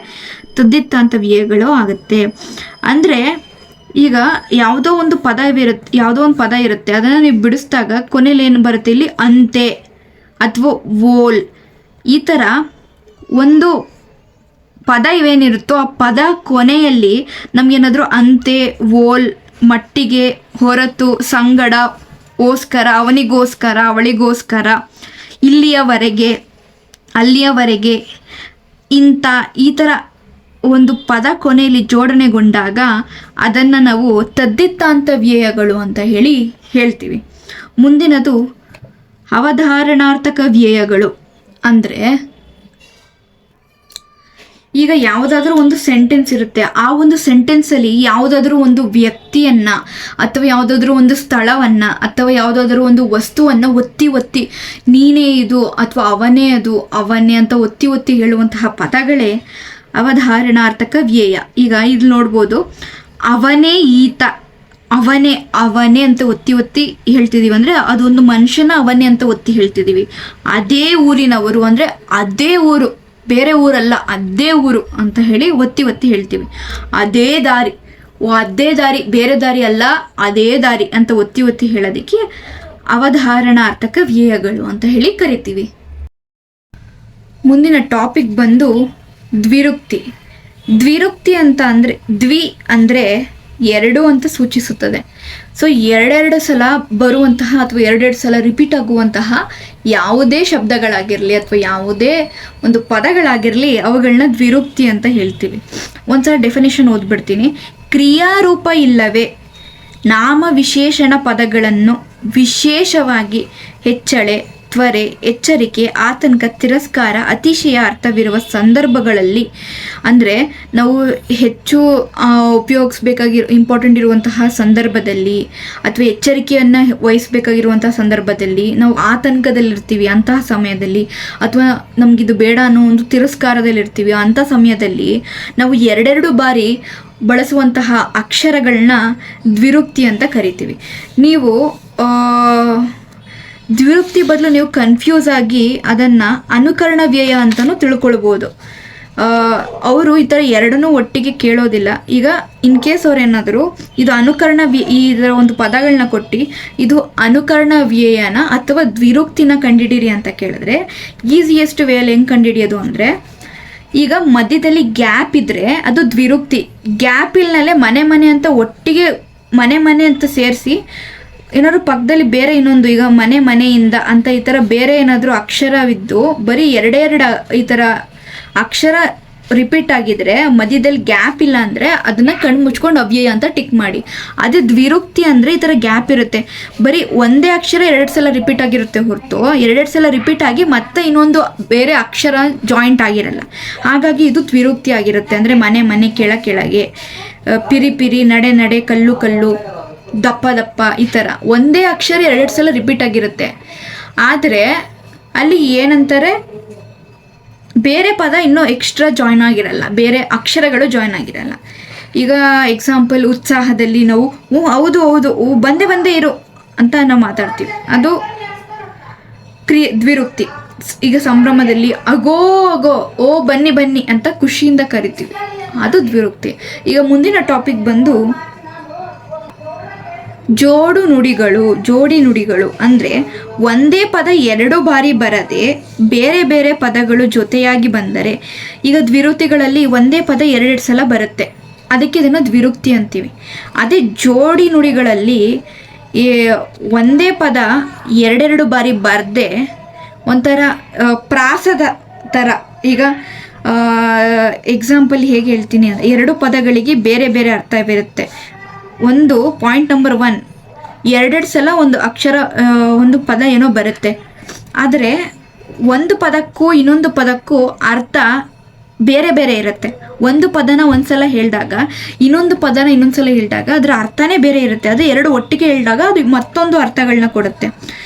ತದ್ದಿತ್ತಾಂತ ವ್ಯಯಗಳು ಆಗುತ್ತೆ. ಅಂದರೆ ಈಗ ಯಾವುದೋ ಒಂದು ಪದ ಇರುತ್ತೆ ಅದನ್ನು ನೀವು ಬಿಡಿಸಿದಾಗ ಕೊನೆಯಲ್ಲಿ ಏನು ಬರುತ್ತೆ, ಇಲ್ಲಿ ಅಂತೆ ಅಥವಾ ಓಲ್ ಈ ಥರ ಒಂದು ಪದ ಇವೇನಿರುತ್ತೋ ಆ ಪದ ಕೊನೆಯಲ್ಲಿ ನಮಗೇನಾದರೂ ಅಂತೆ, ಓಲ್, ಮಟ್ಟಿಗೆ, ಹೊರತು, ಸಂಗಡ, ಓಸ್ಕರ, ಅವನಿಗೋಸ್ಕರ, ಅವಳಿಗೋಸ್ಕರ, ಇಲ್ಲಿಯವರೆಗೆ, ಅಲ್ಲಿಯವರೆಗೆ, ಇಂಥ ಈ ಥರ ಒಂದು ಪದ ಕೊನೆಯಲ್ಲಿ ಜೋಡಣೆಗೊಂಡಾಗ ಅದನ್ನು ನಾವು ತದ್ದಿತ್ತಾಂತ ವ್ಯಯಗಳು ಅಂತ ಹೇಳ್ತೀವಿ. ಮುಂದಿನದು ಅವಧಾರಣಾರ್ಥಕ ವ್ಯಯಗಳು. ಅಂದರೆ ಈಗ ಯಾವುದಾದ್ರೂ ಒಂದು ಸೆಂಟೆನ್ಸ್ ಇರುತ್ತೆ, ಆ ಒಂದು ಸೆಂಟೆನ್ಸಲ್ಲಿ ಯಾವುದಾದ್ರೂ ಒಂದು ವ್ಯಕ್ತಿಯನ್ನು ಅಥವಾ ಯಾವುದಾದ್ರೂ ಒಂದು ಸ್ಥಳವನ್ನು ಅಥವಾ ಯಾವುದಾದ್ರೂ ಒಂದು ವಸ್ತುವನ್ನು ಒತ್ತಿ ಒತ್ತಿ ನೀನೇ ಇದು ಅಥವಾ ಅವನೇ ಅದು ಅವನೇ ಅಂತ ಒತ್ತಿ ಒತ್ತಿ ಹೇಳುವಂತಹ ಪದಗಳೇ ಅವಧಾರಣಾರ್ಥಕ ವ್ಯಯ. ಈಗ ಇಲ್ಲಿ ನೋಡ್ಬೋದು, ಅವನೇ ಈತ, ಅವನೇ ಅವನೇ ಅಂತ ಒತ್ತಿ ಒತ್ತಿ ಹೇಳ್ತಿದ್ದೀವಿ ಅಂದರೆ ಅದೊಂದು ಮನುಷ್ಯನ ಅವನೇ ಅಂತ ಒತ್ತಿ ಹೇಳ್ತಿದ್ದೀವಿ. ಅದೇ ಊರಿನವರು ಅಂದರೆ ಅದೇ ಊರು, ಬೇರೆ ಊರಲ್ಲ, ಅದೇ ಊರು ಅಂತ ಹೇಳಿ ಒತ್ತಿ ಒತ್ತಿ ಹೇಳ್ತೀವಿ. ಅದೇ ದಾರಿ, ಅದೇ ದಾರಿ, ಬೇರೆ ದಾರಿ ಅಲ್ಲ, ಅದೇ ದಾರಿ ಅಂತ ಒತ್ತಿ ಒತ್ತಿ ಹೇಳೋದಕ್ಕೆ ಅವಧಾರಣಾರ್ಥಕ ವ್ಯಯಗಳು ಅಂತ ಹೇಳಿ ಕರಿತೀವಿ. ಮುಂದಿನ ಟಾಪಿಕ್ ಬಂದು ದ್ವಿರುಕ್ತಿ. ದ್ವಿರುಕ್ತಿ ಅಂತ ಅಂದರೆ ದ್ವಿ ಅಂದರೆ ಎರಡು ಅಂತ ಸೂಚಿಸುತ್ತದೆ. ಸೊ ಎರಡೆರಡು ಸಲ ಬರುವಂತಹ ಅಥವಾ ಎರಡೆರಡು ಸಲ ರಿಪೀಟ್ ಆಗುವಂತಹ ಯಾವುದೇ ಶಬ್ದಗಳಾಗಿರಲಿ ಅಥವಾ ಯಾವುದೇ ಒಂದು ಪದಗಳಾಗಿರಲಿ ಅವುಗಳನ್ನ ದ್ವಿರುಕ್ತಿ ಅಂತ ಹೇಳ್ತೀವಿ. ಒಂದ್ಸಲ ಡೆಫಿನೇಷನ್ ಓದ್ಬಿಡ್ತೀನಿ. ಕ್ರಿಯಾರೂಪ ಇಲ್ಲವೇ ನಾಮ ವಿಶೇಷಣ ಪದಗಳನ್ನು ವಿಶೇಷವಾಗಿ ಹೆಚ್ಚಳೆ, ತ್ವರೆ, ಎಚ್ಚರಿಕೆ, ಆತಂಕ, ತಿರಸ್ಕಾರ, ಅತಿಶಯ ಅರ್ಥವಿರುವ ಸಂದರ್ಭಗಳಲ್ಲಿ, ಅಂದರೆ ನಾವು ಹೆಚ್ಚು ಇಂಪಾರ್ಟೆಂಟ್ ಇರುವಂತಹ ಸಂದರ್ಭದಲ್ಲಿ ಅಥವಾ ಎಚ್ಚರಿಕೆಯನ್ನು ವಹಿಸಬೇಕಾಗಿರುವಂತಹ ಸಂದರ್ಭದಲ್ಲಿ, ನಾವು ಆತಂಕದಲ್ಲಿರ್ತೀವಿ ಅಂತಹ ಸಮಯದಲ್ಲಿ, ಅಥವಾ ನಮಗಿದು ಬೇಡ ಅನ್ನೋ ಒಂದು ತಿರಸ್ಕಾರದಲ್ಲಿರ್ತೀವಿ ಅಂಥ ಸಮಯದಲ್ಲಿ ನಾವು ಎರಡೆರಡು ಬಾರಿ ಬಳಸುವಂತಹ ಅಕ್ಷರಗಳನ್ನ ದ್ವಿರುಕ್ತಿ ಅಂತ ಕರಿತೀವಿ. ನೀವು ದ್ವಿರುಕ್ತಿ ಬದಲು ನೀವು ಕನ್ಫ್ಯೂಸ್ ಆಗಿ ಅದನ್ನು ಅನುಕರಣ ವ್ಯಯ ಅಂತಲೂ ತಿಳ್ಕೊಳ್ಬೋದು. ಅವರು ಈ ಥರ ಎರಡನ್ನೂ ಒಟ್ಟಿಗೆ ಕೇಳೋದಿಲ್ಲ. ಈಗ ಇನ್ ಕೇಸ್ ಅವ್ರೇನಾದರೂ ಇದು ಇದರ ಒಂದು ಪದಗಳನ್ನ ಕೊಟ್ಟು ಇದು ಅನುಕರಣ ವ್ಯಯನ ಅಥವಾ ದ್ವಿರುಕ್ತಿನ ಕಂಡಿಡೀರಿ ಅಂತ ಕೇಳಿದ್ರೆ ಈಸಿಯೆಸ್ಟ್ ವೇಯಲ್ಲಿ ಹೆಂಗೆ ಕಂಡುಹಿಡಿಯೋದು ಅಂದರೆ, ಈಗ ಮಧ್ಯದಲ್ಲಿ ಗ್ಯಾಪ್ ಇದ್ದರೆ ಅದು ದ್ವಿರುಕ್ತಿ. ಗ್ಯಾಪ್ ಇಲ್ನಲ್ಲೇ ಮನೆ ಮನೆ ಅಂತ ಒಟ್ಟಿಗೆ ಮನೆ ಮನೆ ಅಂತ ಸೇರಿಸಿ ಏನಾದ್ರು ಪಕ್ಕದಲ್ಲಿ ಬೇರೆ ಇನ್ನೊಂದು, ಈಗ ಮನೆ ಮನೆಯಿಂದ ಅಂತ ಈ ಥರ ಬೇರೆ ಏನಾದರೂ ಅಕ್ಷರವಿದ್ದು ಬರೀ ಎರಡೆರಡು ಈ ಥರ ಅಕ್ಷರ ರಿಪೀಟ್ ಆಗಿದ್ರೆ ಮಧ್ಯದಲ್ಲಿ ಗ್ಯಾಪ್ ಇಲ್ಲ ಅಂದರೆ ಅದನ್ನು ಕಣ್ಣು ಮುಚ್ಕೊಂಡು ಅವ್ಯಯ ಅಂತ ಟಿಕ್ ಮಾಡಿ. ಅದೇ ದ್ವಿರುಕ್ತಿ ಅಂದರೆ ಈ ಥರ ಗ್ಯಾಪ್ ಇರುತ್ತೆ, ಬರೀ ಒಂದೇ ಅಕ್ಷರ ಎರಡು ಸಲ ರಿಪೀಟ್ ಆಗಿರುತ್ತೆ ಹೊರತು ಎರಡೆರಡು ಸಲ ರಿಪೀಟ್ ಆಗಿ ಮತ್ತೆ ಇನ್ನೊಂದು ಬೇರೆ ಅಕ್ಷರ ಜಾಯಿಂಟ್ ಆಗಿರಲ್ಲ. ಹಾಗಾಗಿ ಇದು ದ್ವಿರುಕ್ತಿ ಆಗಿರುತ್ತೆ. ಅಂದರೆ ಮನೆ ಮನೆ, ಕೆಳಗೆ, ಪಿರಿ ಪಿರಿ, ನಡೆ ನಡೆ, ಕಲ್ಲು ಕಲ್ಲು, ದಪ್ಪ ದಪ್ಪ, ಈ ಥರ ಒಂದೇ ಅಕ್ಷರ ಎರಡೆರಡು ಸಲ ರಿಪೀಟ್ ಆಗಿರುತ್ತೆ. ಆದರೆ ಅಲ್ಲಿ ಏನಂತಾರೆ, ಬೇರೆ ಪದ ಇನ್ನೂ ಎಕ್ಸ್ಟ್ರಾ ಜಾಯ್ನ್ ಆಗಿರಲ್ಲ, ಬೇರೆ ಅಕ್ಷರಗಳು ಜಾಯ್ನ್ ಆಗಿರಲ್ಲ. ಈಗ ಎಕ್ಸಾಂಪಲ್, ಉತ್ಸಾಹದಲ್ಲಿ ನಾವು ಹೌದು ಹೌದು ಬಂದೇ ಇರು ಅಂತ ನಾವು ಮಾತಾಡ್ತೀವಿ, ಅದು ದ್ವಿರುಕ್ತಿ. ಈಗ ಸಂಭ್ರಮದಲ್ಲಿ ಅಗೋ ಅಗೋ, ಓ ಬನ್ನಿ ಬನ್ನಿ ಅಂತ ಖುಷಿಯಿಂದ ಕರಿತೀವಿ, ಅದು ದ್ವಿರುಕ್ತಿ. ಈಗ ಮುಂದಿನ ಟಾಪಿಕ್ ಬಂದು ಜೋಡಿ ನುಡಿಗಳು ಅಂದರೆ ಒಂದೇ ಪದ ಎರಡು ಬಾರಿ ಬರದೆ ಬೇರೆ ಬೇರೆ ಪದಗಳು ಜೊತೆಯಾಗಿ ಬಂದರೆ, ಈಗ ದ್ವಿರುಕ್ತಿಗಳಲ್ಲಿ ಒಂದೇ ಪದ ಎರಡೆರಡು ಸಲ ಬರುತ್ತೆ, ಅದಕ್ಕೆ ಇದನ್ನು ದ್ವಿರುಕ್ತಿ ಅಂತೀವಿ. ಅದೇ ಜೋಡಿ ನುಡಿಗಳಲ್ಲಿ ಒಂದೇ ಪದ ಎರಡೆರಡು ಬಾರಿ ಬರದೆ ಒಂಥರ ಪ್ರಾಸದ ಥರ. ಈಗ ಎಕ್ಸಾಂಪಲ್ ಹೇಗೆ ಹೇಳ್ತೀನಿ ಅಂದರೆ, ಎರಡು ಪದಗಳಿಗೆ ಬೇರೆ ಬೇರೆ ಅರ್ಥವಿರುತ್ತೆ. ಒಂದು ಪಾಯಿಂಟ್ ನಂಬರ್ 1, ಎರಡೆರಡು ಸಲ ಒಂದು ಅಕ್ಷರ ಒಂದು ಪದ ಏನೋ ಬರುತ್ತೆ, ಆದರೆ ಒಂದು ಪದಕ್ಕೂ ಇನ್ನೊಂದು ಪದಕ್ಕೂ ಅರ್ಥ ಬೇರೆ ಬೇರೆ ಇರುತ್ತೆ. ಒಂದು ಪದನ ಒಂದು ಸಲ ಹೇಳಿದಾಗ ಇನ್ನೊಂದು ಪದನ ಇನ್ನೊಂದು ಸಲ ಹೇಳಿದಾಗ ಅದರ ಅರ್ಥನೇ ಬೇರೆ ಇರುತ್ತೆ. ಅದು ಎರಡು ಒಟ್ಟಿಗೆ ಹೇಳಿದಾಗ ಅದು ಮತ್ತೊಂದು ಅರ್ಥಗಳನ್ನ ಕೊಡುತ್ತೆ.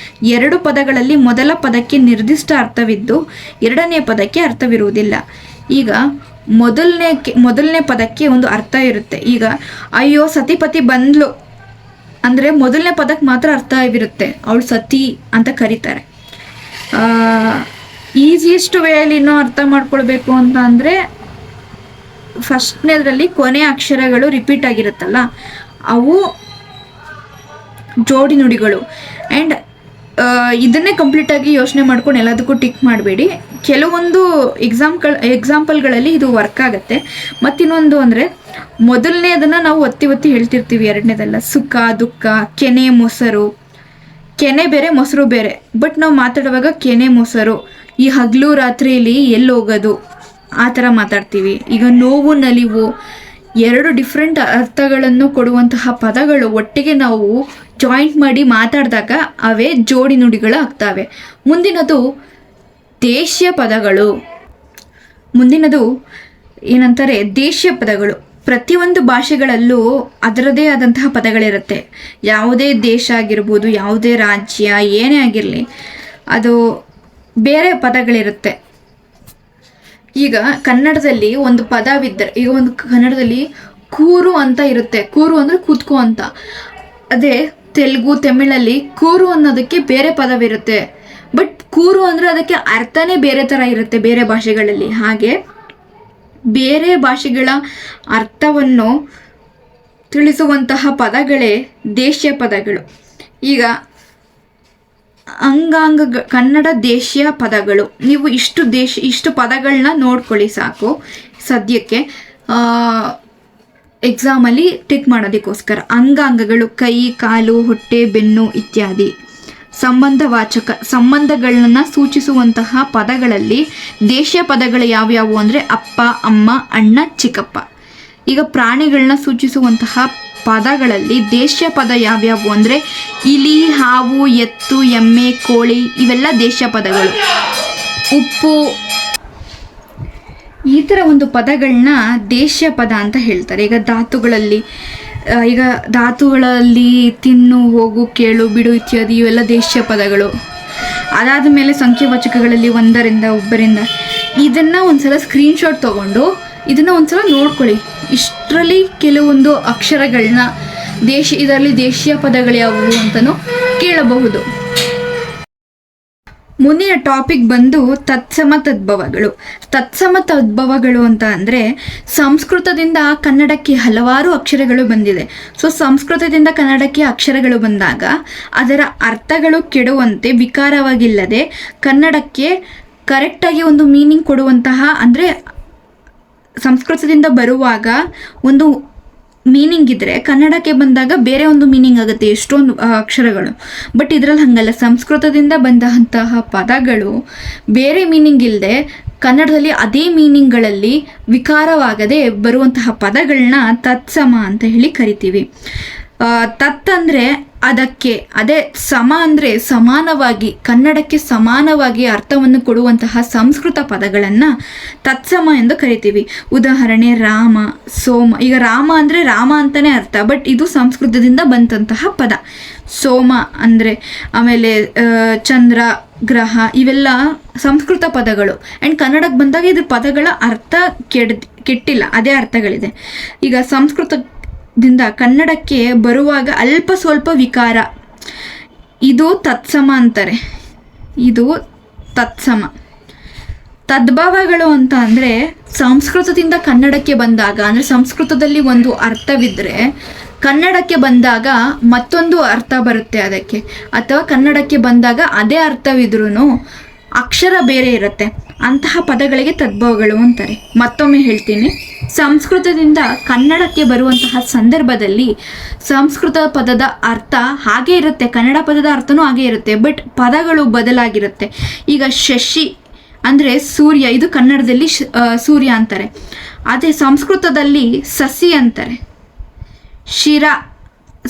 ಎರಡು ಪದಗಳಲ್ಲಿ ಮೊದಲ ಪದಕ್ಕೆ ನಿರ್ದಿಷ್ಟ ಅರ್ಥವಿದ್ದು ಎರಡನೇ ಪದಕ್ಕೆ ಅರ್ಥವಿರುವುದಿಲ್ಲ. ಈಗ ಮೊದಲನೇ ಪದಕ್ಕೆ ಒಂದು ಅರ್ಥ ಇರುತ್ತೆ. ಈಗ ಅಯ್ಯೋ ಸತಿಪತಿ ಬಂದ್ಲು ಅಂದರೆ ಮೊದಲನೇ ಪದಕ್ಕೆ ಮಾತ್ರ ಅರ್ಥವಿರುತ್ತೆ, ಅವಳು ಸತಿ ಅಂತ ಕರೀತಾರೆ. ಈಸಿಯೆಸ್ಟ್ ವೇಯಲ್ಲಿ ಇನ್ನೂ ಅರ್ಥ ಮಾಡ್ಕೊಳ್ಬೇಕು ಅಂತ ಅಂದರೆ, ಫಸ್ಟ್ನೇದ್ರಲ್ಲಿ ಕೊನೆ ಅಕ್ಷರಗಳು ರಿಪೀಟ್ ಆಗಿರುತ್ತಲ್ಲ, ಅವು ಜೋಡಿ ನುಡಿಗಳು. ಆ್ಯಂಡ್ ಇದನ್ನೇ ಕಂಪ್ಲೀಟಾಗಿ ಯೋಚನೆ ಮಾಡ್ಕೊಂಡು ಎಲ್ಲದಕ್ಕೂ ಟಿಕ್ ಮಾಡಬೇಡಿ. ಕೆಲವೊಂದು ಎಕ್ಸಾಂಪಲ್ಗಳಲ್ಲಿ ಇದು ವರ್ಕ್ ಆಗುತ್ತೆ. ಮತ್ತಿನ್ನೊಂದು ಅಂದರೆ, ಮೊದಲನೇದನ್ನು ನಾವು ಒತ್ತಿ ಒತ್ತಿ ಹೇಳ್ತಿರ್ತೀವಿ, ಎರಡನೇದಲ್ಲ. ಸುಖ ದುಃಖ, ಕೆನೆ ಮೊಸರು, ಕೆನೆ ಬೇರೆ ಮೊಸರು ಬೇರೆ, ಬಟ್ ನಾವು ಮಾತಾಡುವಾಗ ಕೆನೆ ಮೊಸರು, ಈ ಹಗಲು ರಾತ್ರಿಯಲ್ಲಿ ಎಲ್ಲಿ ಹೋಗೋದು ಆ ಥರ ಮಾತಾಡ್ತೀವಿ. ಈಗ ನೋವು ನಲಿವು, ಎರಡು ಡಿಫ್ರೆಂಟ್ ಅರ್ಥಗಳನ್ನು ಕೊಡುವಂತಹ ಪದಗಳು ಒಟ್ಟಿಗೆ ನಾವು ಜಾಯಿಂಟ್ ಮಾಡಿ ಮಾತಾಡಿದಾಗ ಅವೇ ಜೋಡಿ ನುಡಿಗಳು ಆಗ್ತವೆ. ಮುಂದಿನದು ದೇಶೀಯ ಪದಗಳು. ಮುಂದಿನದು ಏನಂತಾರೆ ದೇಶೀಯ ಪದಗಳು. ಪ್ರತಿಯೊಂದು ಭಾಷೆಗಳಲ್ಲೂ ಅದರದೇ ಆದಂತಹ ಪದಗಳಿರುತ್ತೆ. ಯಾವುದೇ ದೇಶ ಆಗಿರ್ಬೋದು, ಯಾವುದೇ ರಾಜ್ಯ ಏನೇ ಆಗಿರಲಿ, ಅದು ಬೇರೆ ಪದಗಳಿರುತ್ತೆ. ಈಗ ಕನ್ನಡದಲ್ಲಿ ಒಂದು ಪದವಿದ್ದರೆ, ಈಗ ಒಂದು ಕನ್ನಡದಲ್ಲಿ ಕೂರು ಅಂತ ಇರುತ್ತೆ. ಕೂರು ಅಂದರೆ ಕೂತ್ಕೋ ಅಂತ. ಅದೇ ತೆಲುಗು ತಮಿಳಲ್ಲಿ ಕೂರು ಅನ್ನೋದಕ್ಕೆ ಬೇರೆ ಪದವಿರುತ್ತೆ. ಬಟ್ ಕೂರು ಅಂದರೆ ಅದಕ್ಕೆ ಅರ್ಥನೇ ಬೇರೆ ಥರ ಇರುತ್ತೆ ಬೇರೆ ಭಾಷೆಗಳಲ್ಲಿ. ಹಾಗೆ ಬೇರೆ ಭಾಷೆಗಳ ಅರ್ಥವನ್ನು ತಿಳಿಸುವಂತಹ ಪದಗಳೇ ದೇಶೀಯ ಪದಗಳು. ಈಗ ಕನ್ನಡ ದೇಶೀಯ ಪದಗಳು. ನೀವು ಇಷ್ಟು ಪದಗಳನ್ನ ನೋಡ್ಕೊಳ್ಳಿ ಸಾಕು ಸದ್ಯಕ್ಕೆ, ಎಕ್ಸಾಮಲ್ಲಿ ಟಿಕ್ ಮಾಡೋದಕ್ಕೋಸ್ಕರ. ಅಂಗಾಂಗಗಳು ಕೈ, ಕಾಲು, ಹೊಟ್ಟೆ, ಬೆನ್ನು ಇತ್ಯಾದಿ. ಸಂಬಂಧವಾಚಕ, ಸಂಬಂಧಗಳನ್ನ ಸೂಚಿಸುವಂತಹ ಪದಗಳಲ್ಲಿ ದೇಶೀಯ ಪದಗಳು ಯಾವ್ಯಾವು ಅಂದರೆ ಅಪ್ಪ, ಅಮ್ಮ, ಅಣ್ಣ, ಚಿಕ್ಕಪ್ಪ. ಈಗ ಪ್ರಾಣಿಗಳನ್ನ ಸೂಚಿಸುವಂತಹ ಪದಗಳಲ್ಲಿ ದೇಶೀಯ ಪದ ಯಾವ್ಯಾವು ಅಂದರೆ ಇಲಿ, ಹಾವು, ಎತ್ತು, ಎಮ್ಮೆ, ಕೋಳಿ, ಇವೆಲ್ಲ ದೇಶೀಯ ಪದಗಳು. ಉಪ್ಪು, ಈ ಥರ ಒಂದು ಪದಗಳನ್ನ ದೇಶೀಯ ಪದ ಅಂತ ಹೇಳ್ತಾರೆ. ಈಗ ಧಾತುಗಳಲ್ಲಿ ತಿನ್ನು, ಹೋಗು, ಕೇಳು, ಬಿಡು ಇತ್ಯಾದಿ ಇವೆಲ್ಲ ದೇಶೀಯ ಪದಗಳು. ಅದಾದ ಮೇಲೆ ಸಂಖ್ಯಾವಾಚಕಗಳಲ್ಲಿ ಒಂದರಿಂದ, ಒಬ್ಬರಿಂದ. ಇದನ್ನು ಒಂದ್ಸಲ ಸ್ಕ್ರೀನ್ಶಾಟ್ ತೊಗೊಂಡು ಇದನ್ನು ಒಂದ್ಸಲ ನೋಡ್ಕೊಳ್ಳಿ. ಇಷ್ಟರಲ್ಲಿ ಕೆಲವೊಂದು ಅಕ್ಷರಗಳನ್ನ ಇದರಲ್ಲಿ ದೇಶೀಯ ಪದಗಳು ಯಾವುವು ಅಂತಲೂ ಕೇಳಬಹುದು. ಮುಂದಿನ ಟಾಪಿಕ್ ಬಂದು ತತ್ಸಮ ತದ್ಭವಗಳು. ತತ್ಸಮ ತದ್ಭವಗಳು ಅಂತ ಅಂದರೆ ಸಂಸ್ಕೃತದಿಂದ ಕನ್ನಡಕ್ಕೆ ಹಲವಾರು ಅಕ್ಷರಗಳು ಬಂದಿದೆ. ಸೊ ಸಂಸ್ಕೃತದಿಂದ ಕನ್ನಡಕ್ಕೆ ಅಕ್ಷರಗಳು ಬಂದಾಗ ಅದರ ಅರ್ಥಗಳು ಕೆಡುವಂತೆ ವಿಕಾರವಾಗಿಲ್ಲದೆ ಕನ್ನಡಕ್ಕೆ ಕರೆಕ್ಟಾಗಿ ಒಂದು ಮೀನಿಂಗ್ ಕೊಡುವಂತಹ, ಅಂದರೆ ಸಂಸ್ಕೃತದಿಂದ ಬರುವಾಗ ಒಂದು ಮೀನಿಂಗ್ ಇದ್ದರೆ ಕನ್ನಡಕ್ಕೆ ಬಂದಾಗ ಬೇರೆ ಒಂದು ಮೀನಿಂಗ್ ಆಗುತ್ತೆ ಎಷ್ಟೊಂದು ಅಕ್ಷರಗಳು. ಬಟ್ ಇದರಲ್ಲಿ ಹಾಗಲ್ಲ. ಸಂಸ್ಕೃತದಿಂದ ಬಂದಂತಹ ಪದಗಳು ಬೇರೆ ಮೀನಿಂಗ್ ಇಲ್ಲದೆ ಕನ್ನಡದಲ್ಲಿ ಅದೇ ಮೀನಿಂಗ್ಗಳಲ್ಲಿ ವಿಕಾರವಾಗದೆ ಬರುವಂತಹ ಪದಗಳನ್ನ ತತ್ಸಮ ಅಂತ ಹೇಳಿ ಕರಿತೀವಿ. ತತ್ ಅಂದರೆ ಅದಕ್ಕೆ, ಅದೇ ಸಮ ಅಂದರೆ ಸಮಾನವಾಗಿ, ಕನ್ನಡಕ್ಕೆ ಸಮಾನವಾಗಿ ಅರ್ಥವನ್ನು ಕೊಡುವಂತಹ ಸಂಸ್ಕೃತ ಪದಗಳನ್ನು ತತ್ಸಮ ಎಂದು ಕರಿತೀವಿ. ಉದಾಹರಣೆ ರಾಮ, ಸೋಮ. ಈಗ ರಾಮ ಅಂದರೆ ರಾಮ ಅಂತಲೇ ಅರ್ಥ, ಬಟ್ ಇದು ಸಂಸ್ಕೃತದಿಂದ ಬಂದಂತಹ ಪದ. ಸೋಮ ಅಂದರೆ, ಆಮೇಲೆ ಚಂದ್ರ, ಗ್ರಹ, ಇವೆಲ್ಲ ಸಂಸ್ಕೃತ ಪದಗಳು. ಆ್ಯಂಡ್ ಕನ್ನಡಕ್ಕೆ ಬಂದಾಗ ಇದ್ರ ಪದಗಳ ಅರ್ಥ ಕೆಟ್ಟಿಲ್ಲ, ಅದೇ ಅರ್ಥಗಳಿದೆ. ಈಗ ಸಂಸ್ಕೃತದಿಂದ ಕನ್ನಡಕ್ಕೆ ಬರುವಾಗ ಅಲ್ಪ ಸ್ವಲ್ಪ ವಿಕಾರ, ಇದು ತತ್ಸಮ ಅಂತಾರೆ. ಇದು ತತ್ಸಮ. ತದ್ಭವಗಳು ಅಂತ ಅಂದರೆ ಸಂಸ್ಕೃತದಿಂದ ಕನ್ನಡಕ್ಕೆ ಬಂದಾಗ, ಅಂದರೆ ಸಂಸ್ಕೃತದಲ್ಲಿ ಒಂದು ಅರ್ಥವಿದ್ದರೆ ಕನ್ನಡಕ್ಕೆ ಬಂದಾಗ ಮತ್ತೊಂದು ಅರ್ಥ ಬರುತ್ತೆ ಅದಕ್ಕೆ, ಅಥವಾ ಕನ್ನಡಕ್ಕೆ ಬಂದಾಗ ಅದೇ ಅರ್ಥವಿದ್ರೂ ಅಕ್ಷರ ಬೇರೆ ಇರುತ್ತೆ, ಅಂತಹ ಪದಗಳಿಗೆ ತದ್ಭವಗಳು ಅಂತಾರೆ. ಮತ್ತೊಮ್ಮೆ ಹೇಳ್ತೀನಿ, ಸಂಸ್ಕೃತದಿಂದ ಕನ್ನಡಕ್ಕೆ ಬರುವಂತಹ ಸಂದರ್ಭದಲ್ಲಿ ಸಂಸ್ಕೃತ ಪದದ ಅರ್ಥ ಹಾಗೇ ಇರುತ್ತೆ, ಕನ್ನಡ ಪದದ ಅರ್ಥನೂ ಹಾಗೇ ಇರುತ್ತೆ, ಬಟ್ ಪದಗಳು ಬದಲಾಗಿರುತ್ತೆ. ಈಗ ಶಶಿ ಅಂದರೆ ಸೂರ್ಯ, ಇದು ಕನ್ನಡದಲ್ಲಿ ಸೂರ್ಯ ಅಂತಾರೆ, ಅದೇ ಸಂಸ್ಕೃತದಲ್ಲಿ ಸಸಿ ಅಂತಾರೆ. ಶಿರ,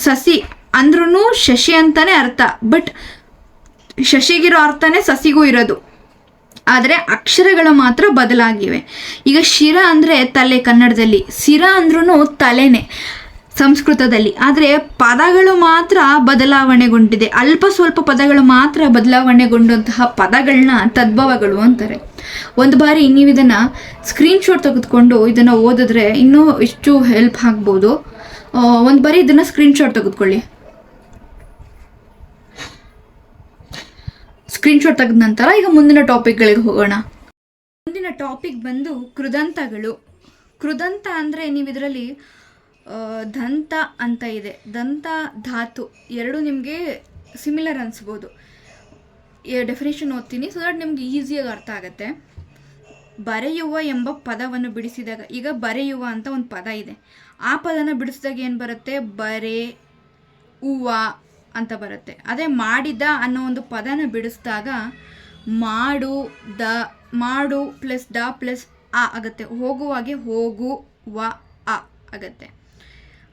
ಸಸಿ ಅಂದ್ರೂ ಶಶಿ ಅಂತಾನೆ ಅರ್ಥ, ಬಟ್ ಶಶಿಗಿರೋ ಅರ್ಥನೇ ಸಸಿಗೂ ಇರೋದು, ಆದರೆ ಅಕ್ಷರಗಳು ಮಾತ್ರ ಬದಲಾಗಿವೆ. ಈಗ ಶಿರ ಅಂದರೆ ತಲೆ ಕನ್ನಡದಲ್ಲಿ, ಶಿರ ಅಂದ್ರೂ ತಲೆನೇ ಸಂಸ್ಕೃತದಲ್ಲಿ, ಆದರೆ ಪದಗಳು ಮಾತ್ರ ಬದಲಾವಣೆಗೊಂಡಿದೆ. ಅಲ್ಪ ಸ್ವಲ್ಪ ಪದಗಳು ಮಾತ್ರ ಬದಲಾವಣೆಗೊಂಡಂತಹ ಪದಗಳನ್ನ ತದ್ಭವಗಳು ಅಂತಾರೆ. ಒಂದು ಬಾರಿ ನೀವು ಇದನ್ನು ಸ್ಕ್ರೀನ್ಶಾಟ್ ತೆಗೆದುಕೊಂಡು ಇದನ್ನು ಓದಿದ್ರೆ ಇನ್ನೂ ಎಷ್ಟು ಹೆಲ್ಪ್ ಆಗ್ಬೋದು. ಒಂದು ಬಾರಿ ಇದನ್ನು ಸ್ಕ್ರೀನ್ಶಾಟ್ ತೆಗೆದುಕೊಳ್ಳಿ. ಸ್ಕ್ರೀನ್ಶಾಟ್ ತೆಗೆದ ನಂತರ ಈಗ ಮುಂದಿನ ಟಾಪಿಕ್ಗಳಿಗೆ ಹೋಗೋಣ. ಮುಂದಿನ ಟಾಪಿಕ್ ಬಂದು ಕೃದಂತಗಳು. ಕೃದಂತ ಅಂದರೆ ನೀವು ಇದರಲ್ಲಿ ದಂತ ಅಂತ ಇದೆ, ದಂತ ಧಾತು ಎರಡು ನಿಮಗೆ ಸಿಮಿಲರ್ ಅನಿಸ್ಬೋದು. ಡೆಫಿನೇಷನ್ ಓದ್ತೀನಿ ಸೊ ದಟ್ ನಿಮ್ಗೆ ಈಸಿಯಾಗಿ ಅರ್ಥ ಆಗುತ್ತೆ. ಬರೆಯುವ ಎಂಬ ಪದವನ್ನು ಬಿಡಿಸಿದಾಗ, ಈಗ ಬರೆಯುವ ಅಂತ ಒಂದು ಪದ ಇದೆ, ಆ ಪದನ ಬಿಡಿಸಿದಾಗ ಏನು ಬರುತ್ತೆ? ಬರೆ ಹೂವ ಅಂತ ಬರುತ್ತೆ. ಅದೇ ಮಾಡಿದ ಅನ್ನೋ ಒಂದು ಪದನ ಬಿಡಿಸಿದಾಗ ಮಾಡು, ಮಾಡು ಪ್ಲಸ್ ದ ಪ್ಲಸ್ ಆ ಆಗುತ್ತೆ. ಹೋಗುವಾಗೆ ಹೋಗು ವ ಆ ಆಗುತ್ತೆ.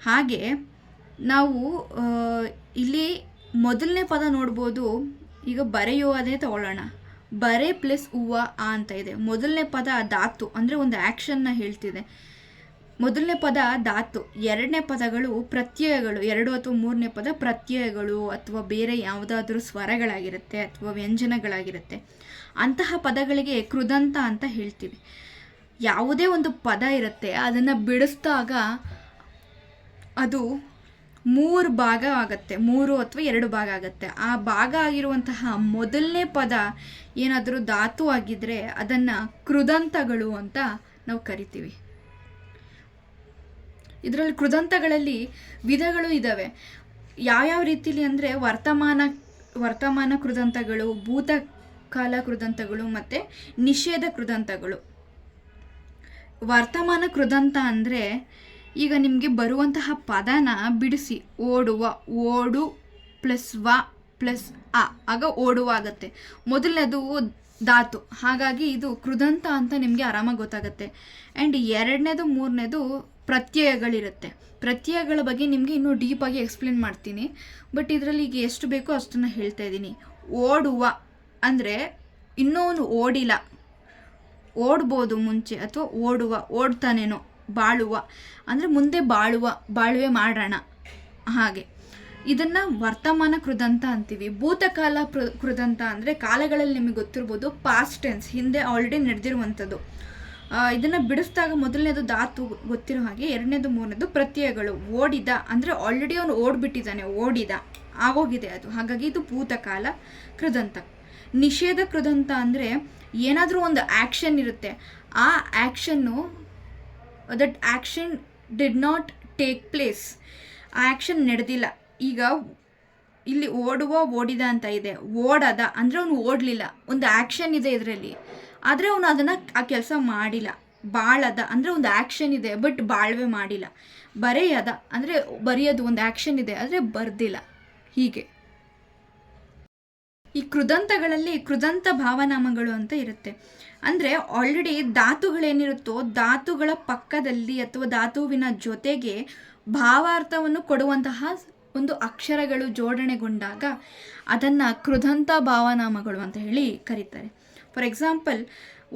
ಹಾಗೆ ನಾವು ಇಲ್ಲಿ ಮೊದಲನೇ ಪದ ನೋಡ್ಬೋದು. ಈಗ ಬರೆಯುವುದೇ ತಗೊಳ್ಳೋಣ. ಬರೆ ಪ್ಲಸ್ ಹೂವ ಆ ಅಂತ ಇದೆ. ಮೊದಲನೇ ಪದ ಧಾತು ಅಂದರೆ ಒಂದು ಆ್ಯಕ್ಷನ್ನ ಹೇಳ್ತಿದೆ. ಮೊದಲನೇ ಪದ ಧಾತು, ಎರಡನೇ ಪದಗಳು ಪ್ರತ್ಯಯಗಳು, 2 ಅಥವಾ 3ನೇ ಪದ ಪ್ರತ್ಯಯಗಳು ಅಥವಾ ಬೇರೆ ಯಾವುದಾದ್ರೂ ಸ್ವರಗಳಾಗಿರುತ್ತೆ ಅಥವಾ ವ್ಯಂಜನಗಳಾಗಿರುತ್ತೆ. ಅಂತಹ ಪದಗಳಿಗೆ ಕೃದಂತ ಅಂತ ಹೇಳ್ತೀವಿ. ಯಾವುದೇ ಒಂದು ಪದ ಇರುತ್ತೆ, ಅದನ್ನು ಬಿಡಿಸಿದಾಗ ಅದು 3 ಭಾಗ ಆಗುತ್ತೆ, 3 ಅಥವಾ 2 ಭಾಗ ಆಗುತ್ತೆ. ಆ ಭಾಗ ಆಗಿರುವಂತಹ ಮೊದಲನೇ ಪದ ಏನಾದರೂ ಧಾತು ಆಗಿದ್ದರೆ ಅದನ್ನು ಕೃದಂತಗಳು ಅಂತ ನಾವು ಕರಿತೀವಿ. ಇದರಲ್ಲಿ ಕೃದಂತಗಳಲ್ಲಿ ವಿಧಗಳು ಇದ್ದಾವೆ. ಯಾವ್ಯಾವ ರೀತಿಲಿ ಅಂದರೆ ವರ್ತಮಾನ ಕೃದಂತಗಳು, ಭೂತಕಾಲ ಕೃದಂತಗಳು ಮತ್ತು ನಿಷೇಧ ಕೃದಂತಗಳು. ವರ್ತಮಾನ ಕೃದಂತ ಅಂದರೆ ಈಗ ನಿಮಗೆ ಬರುವಂತಹ ಪದನ ಬಿಡಿಸಿ ಓಡುವ, ಓಡು ಪ್ಲಸ್ ವ ಪ್ಲಸ್ ಆ, ಆಗ ಓಡುವ ಆಗುತ್ತೆ. ಮೊದಲನೇದು ಧಾತು, ಹಾಗಾಗಿ ಇದು ಕೃದಂತ ಅಂತ ನಿಮಗೆ ಆರಾಮಾಗಿ ಗೊತ್ತಾಗುತ್ತೆ. ಆ್ಯಂಡ್ ಎರಡನೇದು ಮೂರನೇದು ಪ್ರತ್ಯಯಗಳಿರುತ್ತೆ. ಪ್ರತ್ಯಯಗಳ ಬಗ್ಗೆ ನಿಮಗೆ ಇನ್ನೂ ಡೀಪಾಗಿ ಎಕ್ಸ್ಪ್ಲೇನ್ ಮಾಡ್ತೀನಿ, ಬಟ್ ಇದರಲ್ಲಿ ಈಗ ಎಷ್ಟು ಬೇಕೋ ಅಷ್ಟನ್ನು ಹೇಳ್ತಾ ಇದ್ದೀನಿ. ಓಡುವ ಅಂದರೆ ಇನ್ನೂ ಒಂದು ಓಡಿಲ್ಲ, ಓಡ್ಬೋದು ಮುಂಚೆ, ಅಥವಾ ಓಡುವ, ಓಡ್ತಾನೇನೋ. ಬಾಳುವ ಅಂದರೆ ಮುಂದೆ ಬಾಳುವೆ ಮಾಡೋಣ, ಹಾಗೆ ಇದನ್ನು ವರ್ತಮಾನ ಕೃದಂತ ಅಂತೀವಿ. ಭೂತಕಾಲ ಕೃದಂತ ಅಂದರೆ ಕಾಲಗಳಲ್ಲಿ ನಿಮಗೆ ಗೊತ್ತಿರ್ಬೋದು, ಪಾಸ್ಟ್ ಟೆನ್ಸ್, ಹಿಂದೆ ಆಲ್ರೆಡಿ ನಡೆದಿರುವಂಥದ್ದು. ಇದನ್ನು ಬಿಡಿಸಿದಾಗ ಮೊದಲನೇದು ಧಾತು ಗೊತ್ತಿರೋ ಹಾಗೆ, ಎರಡನೇದು ಮೂರನೇದು ಪ್ರತ್ಯಯಗಳು. ಓಡಿದ ಅಂದರೆ ಆಲ್ರೆಡಿ ಅವನು ಓಡ್ಬಿಟ್ಟಿದ್ದಾನೆ, ಓಡಿದ ಆಗೋಗಿದೆ ಅದು, ಹಾಗಾಗಿ ಇದು ಭೂತಕಾಲ ಕೃದಂತ. ನಿಷೇಧ ಕೃದಂತ ಅಂದರೆ ಏನಾದರೂ ಒಂದು ಆ್ಯಕ್ಷನ್ ಇರುತ್ತೆ, ಆ action that action did not take place, ಆ ಆ್ಯಕ್ಷನ್ ನಡೆದಿಲ್ಲ. ಈಗ ಇಲ್ಲಿ ಓಡಿದ ಅಂತ ಇದೆ, ಓಡದ ಅಂದರೆ ಅವನು ಓಡಲಿಲ್ಲ, ಒಂದು ಆ್ಯಕ್ಷನ್ ಇದೆ ಇದರಲ್ಲಿ, ಆದರೆ ಅವನು ಅದನ್ನು ಆ ಕೆಲಸ ಮಾಡಿಲ್ಲ. ಬಾಳದ ಅಂದರೆ ಒಂದು ಆ್ಯಕ್ಷನ್ ಇದೆ ಬಟ್ ಬಾಳ್ವೆ ಮಾಡಿಲ್ಲ. ಬರೆಯದ ಅಂದರೆ ಬರೆಯೋದು ಒಂದು ಆ್ಯಕ್ಷನ್ ಇದೆ ಆದರೆ ಬರ್ದಿಲ್ಲ. ಹೀಗೆ ಈ ಕೃದಂತಗಳಲ್ಲಿ ಕೃದಂತ ಭಾವನಾಮಗಳು ಅಂತ ಇರುತ್ತೆ. ಅಂದರೆ ಆಲ್ರೆಡಿ ಧಾತುಗಳೇನಿರುತ್ತೋ ಧಾತುಗಳ ಪಕ್ಕದಲ್ಲಿ ಅಥವಾ ಧಾತುವಿನ ಜೊತೆಗೆ ಭಾವಾರ್ಥವನ್ನು ಕೊಡುವಂತಹ ಒಂದು ಅಕ್ಷರಗಳು ಜೋಡಣೆಗೊಂಡಾಗ ಅದನ್ನು ಕೃದಂತ ಭಾವನಾಮಗಳು ಅಂತ ಹೇಳಿ ಕರೀತಾರೆ. ಫಾರ್ ಎಕ್ಸಾಂಪಲ್,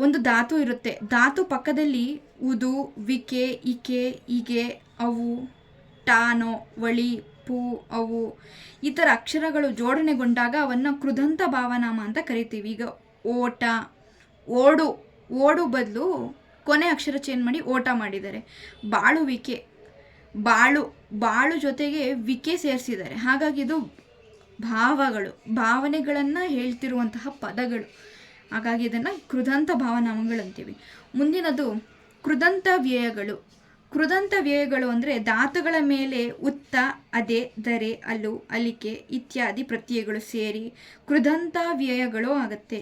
ಒಂದು ಧಾತು ಇರುತ್ತೆ, ಧಾತು ಪಕ್ಕದಲ್ಲಿ ಉದು, ವಿಕೆ, ಇಕೆ, ಇಗೆ, ಅವು, ಟಾನೋ, ವಳಿ, ಪೂ, ಅವು ಈ ಥರ ಅಕ್ಷರಗಳು ಜೋಡಣೆಗೊಂಡಾಗ ಅವನ್ನು ಕೃದಂತ ಭಾವನಾಮ ಅಂತ ಕರಿತೀವಿ. ಈಗ ಓಟ, ಓಡು ಬದಲು ಕೊನೆ ಅಕ್ಷರ ಚೇಂಜ್ ಮಾಡಿ ಓಟ ಮಾಡಿದ್ದಾರೆ. ಬಾಳುವಿಕೆ, ಬಾಳು ಜೊತೆಗೆ ವಿಕೆ ಸೇರಿಸಿದ್ದಾರೆ, ಹಾಗಾಗಿ ಇದು ಭಾವನೆಗಳನ್ನು ಹೇಳ್ತಿರುವಂತಹ ಪದಗಳು, ಹಾಗಾಗಿ ಇದನ್ನು ಕೃದಂತ ಭಾವನಾಮಗಳಂತೀವಿ. ಮುಂದಿನದು ಕೃದಂತ ವ್ಯಯಗಳು. ಕೃದಂತ ವ್ಯಯಗಳು ಅಂದರೆ ಧಾತುಗಳ ಮೇಲೆ ಉತ್ತ, ಅದೆ, ದರೆ, ಅಲು, ಅಲಿಕೆ ಇತ್ಯಾದಿ ಪ್ರತ್ಯಯಗಳು ಸೇರಿ ಕೃದಂತ ವ್ಯಯಗಳು ಆಗುತ್ತೆ.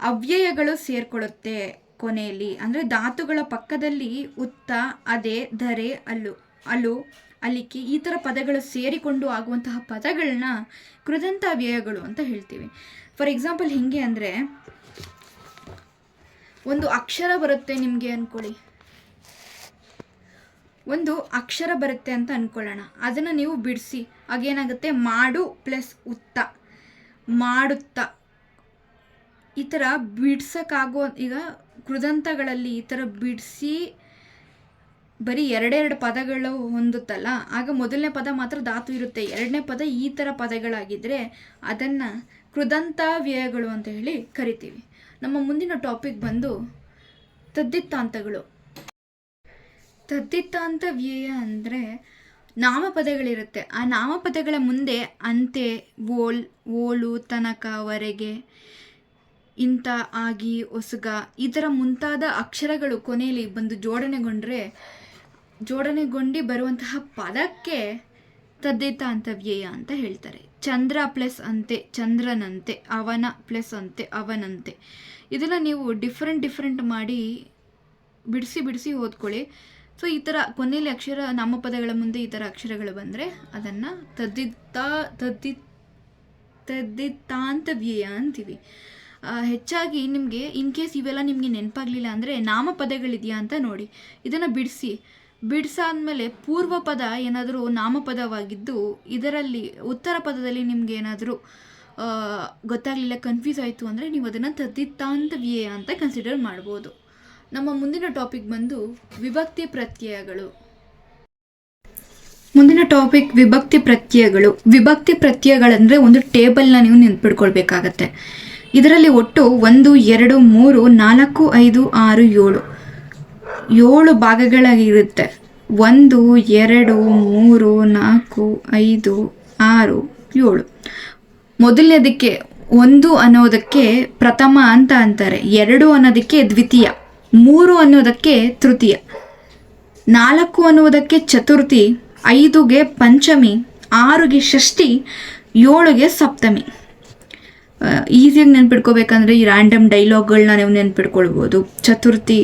ಅವ್ಯಯಗಳು ಸೇರ್ಕೊಳ್ಳುತ್ತೆ ಕೊನೆಯಲ್ಲಿ, ಅಂದರೆ ಧಾತುಗಳ ಪಕ್ಕದಲ್ಲಿ ಉತ್ತ, ಅದೆ, ದರೆ, ಅಲು, ಅಲಿಕೆ ಈ ಥರ ಪದಗಳು ಸೇರಿಕೊಂಡು ಆಗುವಂತಹ ಪದಗಳನ್ನ ಕೃದಂತ ವ್ಯಯಗಳು ಅಂತ ಹೇಳ್ತೀವಿ. ಫಾರ್ ಎಕ್ಸಾಂಪಲ್ ಹಿಂಗೆ ಅಂದರೆ, ಒಂದು ಅಕ್ಷರ ಬರುತ್ತೆ ನಿಮಗೆ ಅಂದ್ಕೊಳ್ಳಿ, ಒಂದು ಅಕ್ಷರ ಬರುತ್ತೆ ಅಂತ ಅಂದ್ಕೊಳ್ಳೋಣ, ಅದನ್ನು ನೀವು ಬಿಡಿಸಿ, ಆಗೇನಾಗುತ್ತೆ, ಮಾಡು ಪ್ಲಸ್ ಉತ್ತ, ಮಾಡುತ್ತಾ. ಈ ಥರ ಬಿಡ್ಸೋಕ್ಕಾಗೋ, ಈಗ ಕೃದಂತಗಳಲ್ಲಿ ಈ ಥರ ಬಿಡಿಸಿ ಬರೀ 2 ಪದಗಳು ಹೊಂದುತ್ತಲ್ಲ, ಆಗ ಮೊದಲನೇ ಪದ ಮಾತ್ರ ಧಾತು ಇರುತ್ತೆ, ಎರಡನೇ ಪದ ಈ ಥರ ಪದಗಳಾಗಿದ್ದರೆ ಅದನ್ನು ಕೃದಂತ ವ್ಯಯಗಳು ಅಂತ ಹೇಳಿ ಕರಿತೀವಿ. ನಮ್ಮ ಮುಂದಿನ ಟಾಪಿಕ್ ಬಂದು ತದ್ದಿತ್ತಾಂತಗಳು. ತದ್ದಿತ್ತಾಂತ ವ್ಯಯ ಅಂದರೆ ನಾಮಪದಗಳಿರುತ್ತೆ, ಆ ನಾಮಪದಗಳ ಮುಂದೆ ಅಂತೆ, ಓಲು, ತನಕ, ವರೆಗೆ, ಇಂಥ, ಆಗಿ, ಒಸಗ ಈ ಥರ ಮುಂತಾದ ಅಕ್ಷರಗಳು ಕೊನೆಯಲ್ಲಿ ಬಂದು ಜೋಡಣೆಗೊಂಡು ಬರುವಂತಹ ಪದಕ್ಕೆ ತದ್ದಿತ್ತಾಂತ ವ್ಯಯ ಅಂತ ಹೇಳ್ತಾರೆ. ಚಂದ್ರ ಪ್ಲಸ್ ಅಂತೆ, ಚಂದ್ರನಂತೆ, ಅವನ ಪ್ಲಸ್ ಅಂತೆ, ಅವನಂತೆ. ಇದನ್ನು ನೀವು ಡಿಫ್ರೆಂಟ್ ಮಾಡಿ ಬಿಡಿಸಿ ಓದ್ಕೊಳ್ಳಿ. ಸೊ ಈ ಥರ ಕೊನೆಯಲ್ಲಿ ನಾಮಪದಗಳ ಮುಂದೆ ಈ ಥರ ಅಕ್ಷರಗಳು ಬಂದರೆ ಅದನ್ನು ತದ್ದಿತ್ತಾಂತ ವ್ಯಯ ಅಂತೀವಿ. ಹೆಚ್ಚಾಗಿ ನಿಮಗೆ ಇನ್ ಕೇಸ್ ಇವೆಲ್ಲ ನಿಮಗೆ ನೆನಪಾಗಲಿಲ್ಲ ಅಂದರೆ ನಾಮಪದಗಳಿದೆಯಾ ಅಂತ ನೋಡಿ, ಇದನ್ನು ಬಿಡಿಸಾದ್ಮೇಲೆ ಪೂರ್ವ ಪದ ಏನಾದರೂ ನಾಮಪದವಾಗಿದ್ದು ಇದರಲ್ಲಿ ಉತ್ತರ ಪದದಲ್ಲಿ ನಿಮಗೆ ಏನಾದರೂ ಗೊತ್ತಾಗಲಿಲ್ಲ, ಕನ್ಫ್ಯೂಸ್ ಆಯಿತು ಅಂದರೆ ನೀವು ಅದನ್ನು ತದ್ದಿತ್ತಾಂತ ವ್ಯಯ ಅಂತ ಕನ್ಸಿಡರ್ ಮಾಡ್ಬೋದು. ನಮ್ಮ ಮುಂದಿನ ಟಾಪಿಕ್ ಬಂದು ವಿಭಕ್ತಿ ಪ್ರತ್ಯಯಗಳು. ಮುಂದಿನ ಟಾಪಿಕ್ ವಿಭಕ್ತಿ ಪ್ರತ್ಯಯಗಳು. ವಿಭಕ್ತಿ ಪ್ರತ್ಯಯಗಳಂದರೆ ಒಂದು ಟೇಬಲ್ನ ನೀವು ನೆನ್ಪಿಡ್ಕೊಳ್ಬೇಕಾಗತ್ತೆ. ಇದರಲ್ಲಿ ಒಟ್ಟು 1, 2, 3, 4, 5, 6, 7 ಭಾಗಗಳಾಗಿರುತ್ತೆ. 1, 2, 3, 4, 5, 6, 7. ಮೊದಲನೇದಕ್ಕೆ 1 ಅನ್ನೋದಕ್ಕೆ ಪ್ರಥಮ ಅಂತ ಅಂತಾರೆ, 2 ಅನ್ನೋದಕ್ಕೆ ದ್ವಿತೀಯ, 3 ಅನ್ನೋದಕ್ಕೆ ತೃತೀಯ, 4 ಅನ್ನುವುದಕ್ಕೆ ಚತುರ್ಥಿ, 5ಗೆ ಪಂಚಮಿ, 6ಗೆ ಷಷ್ಠಿ, 7ಗೆ ಸಪ್ತಮಿ. ಈಸಿಯಾಗಿ ನೆನ್ಪಿಡ್ಕೋಬೇಕಂದ್ರೆ ಈ ರ್ಯಾಂಡಮ್ ಡೈಲಾಗ್ಗಳನ್ನ ನೀವು ನೆನ್ಪಿಡ್ಕೊಳ್ಬೋದು. ಚತುರ್ಥಿ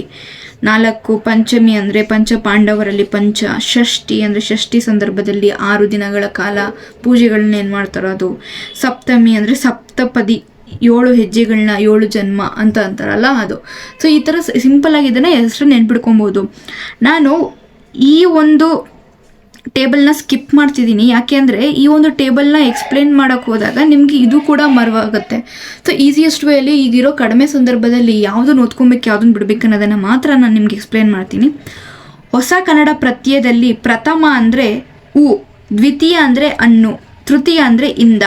4, ಪಂಚಮಿ ಅಂದರೆ ಪಂಚಪಾಂಡವರಲ್ಲಿ ಪಂಚ, ಷಷ್ಠಿ ಅಂದರೆ ಷಷ್ಠಿ ಸಂದರ್ಭದಲ್ಲಿ 6 ದಿನಗಳ ಕಾಲ ಪೂಜೆಗಳನ್ನ ಏನು ಮಾಡ್ತಾರೋ ಅದು, ಸಪ್ತಮಿ ಅಂದರೆ ಸಪ್ತಪದಿ 7 ಹೆಜ್ಜೆಗಳನ್ನ 7 ಜನ್ಮ ಅಂತ ಅಂತಾರಲ್ಲ ಅದು. ಸೊ ಈ ಥರ ಸಿಂಪಲ್ಲಾಗಿ ಇದನ್ನು ಹೆಸರು ನೆನ್ಪಿಡ್ಕೊಬೋದು. ನಾನು ಈ ಒಂದು ಟೇಬಲ್ನ ಸ್ಕಿಪ್ ಮಾಡ್ತಿದ್ದೀನಿ, ಯಾಕೆ ಅಂದರೆ ಈ ಒಂದು ಟೇಬಲ್ನ ಎಕ್ಸ್ಪ್ಲೇನ್ ಮಾಡೋಕ್ಕೆ ಹೋದಾಗ ನಿಮಗೆ ಇದು ಕೂಡ ಮರವಾಗುತ್ತೆ. ಸೊ ಈಸಿಯೆಸ್ಟ್ ವೇಯಲ್ಲಿ ಈಗಿರೋ ಕಡಿಮೆ ಸಂದರ್ಭದಲ್ಲಿ ಯಾವುದನ್ನು ಓದ್ಕೊಬೇಕು ಯಾವುದನ್ನು ಬಿಡಬೇಕು ಅನ್ನೋದನ್ನು ಮಾತ್ರ ನಾನು ನಿಮ್ಗೆ ಎಕ್ಸ್ಪ್ಲೇನ್ ಮಾಡ್ತೀನಿ. ಹೊಸ ಕನ್ನಡ ಪ್ರತ್ಯಯದಲ್ಲಿ ಪ್ರಥಮ ಅಂದರೆ ಉ, ದ್ವಿತೀಯ ಅಂದರೆ ಅನ್ನು, ತೃತೀಯ ಅಂದರೆ ಇಂದ,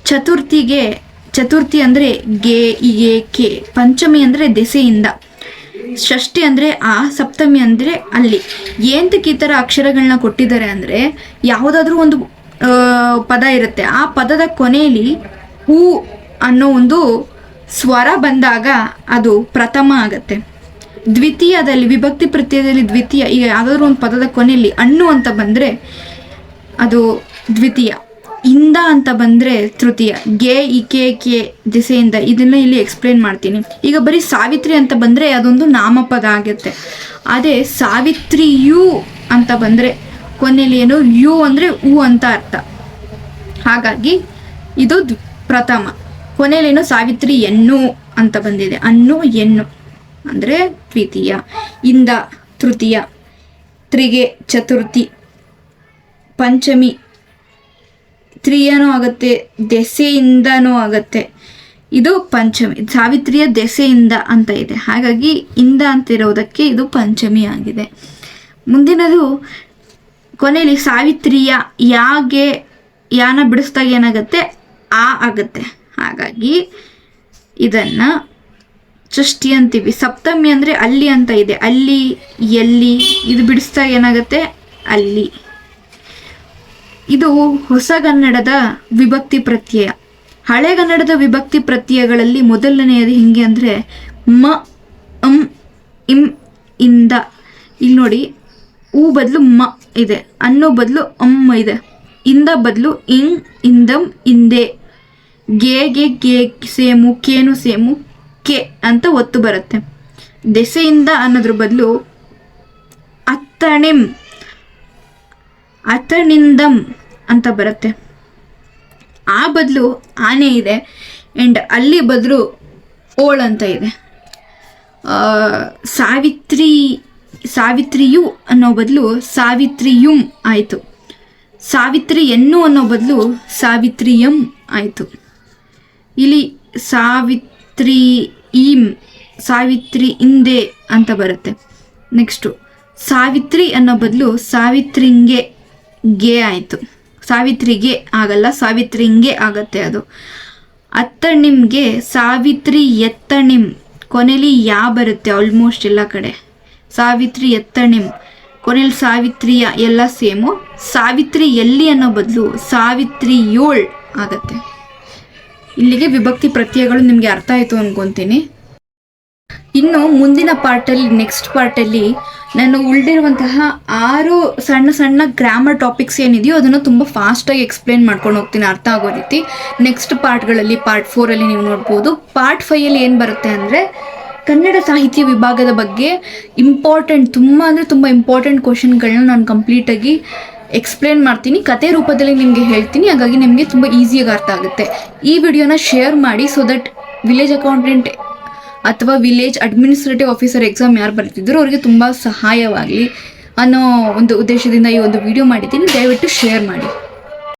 ಚತುರ್ಥಿ ಅಂದರೆ ಗೆ, ಇಗೆ, ಕೆ, ಪಂಚಮಿ ಅಂದರೆ ದೆಸೆಯಿಂದ, ಷಷ್ಠಿ ಅಂದರೆ ಆ, ಸಪ್ತಮಿ ಅಂದರೆ ಅಲ್ಲಿ. ಏನಕ್ಕೆ ಈ ಥರ ಅಕ್ಷರಗಳನ್ನ ಕೊಟ್ಟಿದ್ದಾರೆ ಅಂದರೆ ಯಾವುದಾದ್ರೂ ಒಂದು ಪದ ಇರುತ್ತೆ, ಆ ಪದದ ಕೊನೆಯಲ್ಲಿ ಹೂ ಅನ್ನೋ ಒಂದು ಸ್ವರ ಬಂದಾಗ ಅದು ಪ್ರಥಮ ಆಗತ್ತೆ. ದ್ವಿತೀಯದಲ್ಲಿ ವಿಭಕ್ತಿ ಪ್ರತ್ಯಯದಲ್ಲಿ ದ್ವಿತೀಯ, ಈಗ ಯಾವುದಾದ್ರೂ ಒಂದು ಪದದ ಕೊನೆಯಲ್ಲಿ ಅಣ್ಣು ಅಂತ ಬಂದರೆ ಅದು ದ್ವಿತೀಯ, ಇಂದ ಅಂತ ಬಂದರೆ ತೃತೀಯ, ಗೆ, ಇಕೆ, ಕೆ, ದಿಸೆಯಿಂದ. ಇದನ್ನು ಇಲ್ಲಿ ಎಕ್ಸ್ಪ್ಲೇನ್ ಮಾಡ್ತೀನಿ. ಈಗ ಬರೀ ಸಾವಿತ್ರಿ ಅಂತ ಬಂದರೆ ಅದೊಂದು ನಾಮಪದ ಆಗುತ್ತೆ. ಅದೇ ಸಾವಿತ್ರಿಯು ಅಂತ ಬಂದರೆ ಕೊನೆಯಲ್ಲಿ ಏನು, ಯು ಅಂದರೆ ಉ ಅಂತ ಅರ್ಥ. ಹಾಗಾಗಿ ಇದು ಪ್ರಥಮ. ಕೊನೆಯಲ್ಲೇನು ಸಾವಿತ್ರಿ ಎನ್ನು ಅಂತ ಬಂದಿದೆ, ಅನ್ನು ಎನ್ನು ಅಂದರೆ ದ್ವಿತೀಯ, ಇಂದ ತೃತೀಯ, ತ್ರಿಗೆ ಚತುರ್ಥಿ, ಪಂಚಮಿ ತ್ರಿಯನೂ ಆಗುತ್ತೆ, ದೆಸೆಯಿಂದನೂ ಆಗುತ್ತೆ. ಇದು ಪಂಚಮಿ, ಸಾವಿತ್ರಿಯ ದೆಸೆಯಿಂದ ಅಂತ ಇದೆ, ಹಾಗಾಗಿ ಇಂದ ಅಂತಿರೋದಕ್ಕೆ ಇದು ಪಂಚಮಿ ಆಗಿದೆ. ಮುಂದಿನದು ಕೊನೆಯಲ್ಲಿ ಸಾವಿತ್ರಿಯ, ಯಾಗೆ ಯಾನ ಬಿಡಿಸ್ದಾಗ ಏನಾಗುತ್ತೆ, ಆ ಆಗುತ್ತೆ. ಹಾಗಾಗಿ ಇದನ್ನು ಷಷ್ಠಿ ಅಂತೀವಿ. ಸಪ್ತಮಿ ಅಂದರೆ ಅಲ್ಲಿ ಅಂತ ಇದೆ, ಅಲ್ಲಿ, ಎಲ್ಲಿ, ಇದು ಬಿಡಿಸ್ದಾಗ ಏನಾಗುತ್ತೆ, ಅಲ್ಲಿ. ಇದು ಹೊಸಗನ್ನಡದ ವಿಭಕ್ತಿ ಪ್ರತ್ಯಯ. ಹಳೆಗನ್ನಡದ ವಿಭಕ್ತಿ ಪ್ರತ್ಯಯಗಳಲ್ಲಿ ಮೊದಲನೆಯದು ಹಿಂಗೆ ಅಂದರೆ ಮ, ಅಂ, ಇಂ, ಇಂದ. ಇಲ್ಲಿ ನೋಡಿ, ಉ ಬದಲು ಮ ಇದೆ, ಅನ್ನೋ ಬದಲು ಅಮ್ಮ ಇದೆ, ಇಂದ ಬದಲು ಇಂಗ್, ಇಂದಂ, ಇಂದೆ. ಗೆ ಸೇಮು, ಕೇನು ಸೇಮು, ಕೆ ಅಂತ ಒತ್ತು ಬರುತ್ತೆ. ದೆಸೆಯಿಂದ ಅನ್ನೋದ್ರ ಬದಲು ಅತ್ತಣಿಂ, ಅಥಣಿಂದಂ ಅಂತ ಬರುತ್ತೆ. ಆ ಬದಲು ಆನೆ ಇದೆ, ಆ್ಯಂಡ್ ಅಲ್ಲಿ ಬದಲು ಓಳ್ ಅಂತ ಇದೆ. ಸಾವಿತ್ರಿಯು ಅನ್ನೋ ಬದಲು ಸಾವಿತ್ರಿಯುಂ ಆಯಿತು. ಸಾವಿತ್ರಿ ಎನ್ನು ಅನ್ನೋ ಬದಲು ಸಾವಿತ್ರಿಯಂ ಆಯಿತು. ಇಲ್ಲಿ ಸಾವಿತ್ರಿ ಇಂದೆ ಅಂತ ಬರುತ್ತೆ. ನೆಕ್ಸ್ಟು ಸಾವಿತ್ರಿ ಅನ್ನೋ ಬದಲು ಸಾವಿತ್ರಿಂಗೆ ಗೆ ಆಯಿತು. ಸಾವಿತ್ರಿಗೆ ಆಗಲ್ಲ, ಸಾವಿತ್ರಿಂಗೆ ಆಗತ್ತೆ ಅದು. ಅತ್ತಣಿಮ್ಗೆ ಸಾವಿತ್ರಿ ಎತ್ತಣಿಮ್, ಕೊನೆಯಲ್ಲಿ ಯಾ ಬರುತ್ತೆ ಆಲ್ಮೋಸ್ಟ್ ಎಲ್ಲ ಕಡೆ. ಸಾವಿತ್ರಿ ಎತ್ತಣಿಮ್, ಕೊನೆಯಲ್ಲಿ ಸಾವಿತ್ರಿಯ, ಎಲ್ಲ ಸೇಮು. ಸಾವಿತ್ರಿ ಎಲ್ಲಿ ಅನ್ನೋ ಬದಲು ಸಾವಿತ್ರಿಯೋಳ್ ಆಗತ್ತೆ. ಇಲ್ಲಿಗೆ ವಿಭಕ್ತಿ ಪ್ರತ್ಯಯಗಳು ನಿಮಗೆ ಅರ್ಥ ಆಯಿತು ಅನ್ಕೊತೀನಿ. ಇನ್ನು ಮುಂದಿನ ನೆಕ್ಸ್ಟ್ ಪಾರ್ಟಲ್ಲಿ ನಾನು ಉಳಿದಿರುವಂತಹ 6 ಸಣ್ಣ ಗ್ರಾಮರ್ ಟಾಪಿಕ್ಸ್ ಏನಿದೆಯೋ ಅದನ್ನು ತುಂಬ ಫಾಸ್ಟಾಗಿ ಎಕ್ಸ್ಪ್ಲೇನ್ ಮಾಡ್ಕೊಂಡು ಹೋಗ್ತೀನಿ ಅರ್ಥ ಆಗೋ ರೀತಿ. ನೆಕ್ಸ್ಟ್ ಪಾರ್ಟ್ಗಳಲ್ಲಿ ಪಾರ್ಟ್ 4ಅಲ್ಲಿ ನೀವು ನೋಡ್ಬೋದು. ಪಾರ್ಟ್ 5ಅಲ್ಲಿ ಏನು ಬರುತ್ತೆ ಅಂದರೆ ಕನ್ನಡ ಸಾಹಿತ್ಯ ವಿಭಾಗದ ಬಗ್ಗೆ ತುಂಬ ಇಂಪಾರ್ಟೆಂಟ್ ಕ್ವಶನ್ಗಳನ್ನ ನಾನು ಕಂಪ್ಲೀಟಾಗಿ ಎಕ್ಸ್ಪ್ಲೇನ್ ಮಾಡ್ತೀನಿ, ಕತೆ ರೂಪದಲ್ಲಿ ನಿಮಗೆ ಹೇಳ್ತೀನಿ. ಹಾಗಾಗಿ ನಿಮಗೆ ತುಂಬ ಈಸಿಯಾಗಿ ಅರ್ಥ ಆಗುತ್ತೆ. ಈ ವಿಡಿಯೋನ ಶೇರ್ ಮಾಡಿ, ಸೊ ದಟ್ ವಿಲೇಜ್ ಅಕೌಂಟೆಂಟ್ ಅಥವಾ ವಿಲೇಜ್ ಅಡ್ಮಿನಿಸ್ಟ್ರೇಟಿವ್ ಆಫೀಸರ್ ಎಕ್ಸಾಮ್ ಯಾರು ಬರ್ತಿದ್ರು ಅವರಿಗೆ ತುಂಬ ಸಹಾಯವಾಗಲಿ ಅನ್ನೋ ಒಂದು ಉದ್ದೇಶದಿಂದ ಈ ಒಂದು ವಿಡಿಯೋ ಮಾಡಿದ್ದೀನಿ. ದಯವಿಟ್ಟು ಶೇರ್ ಮಾಡಿ.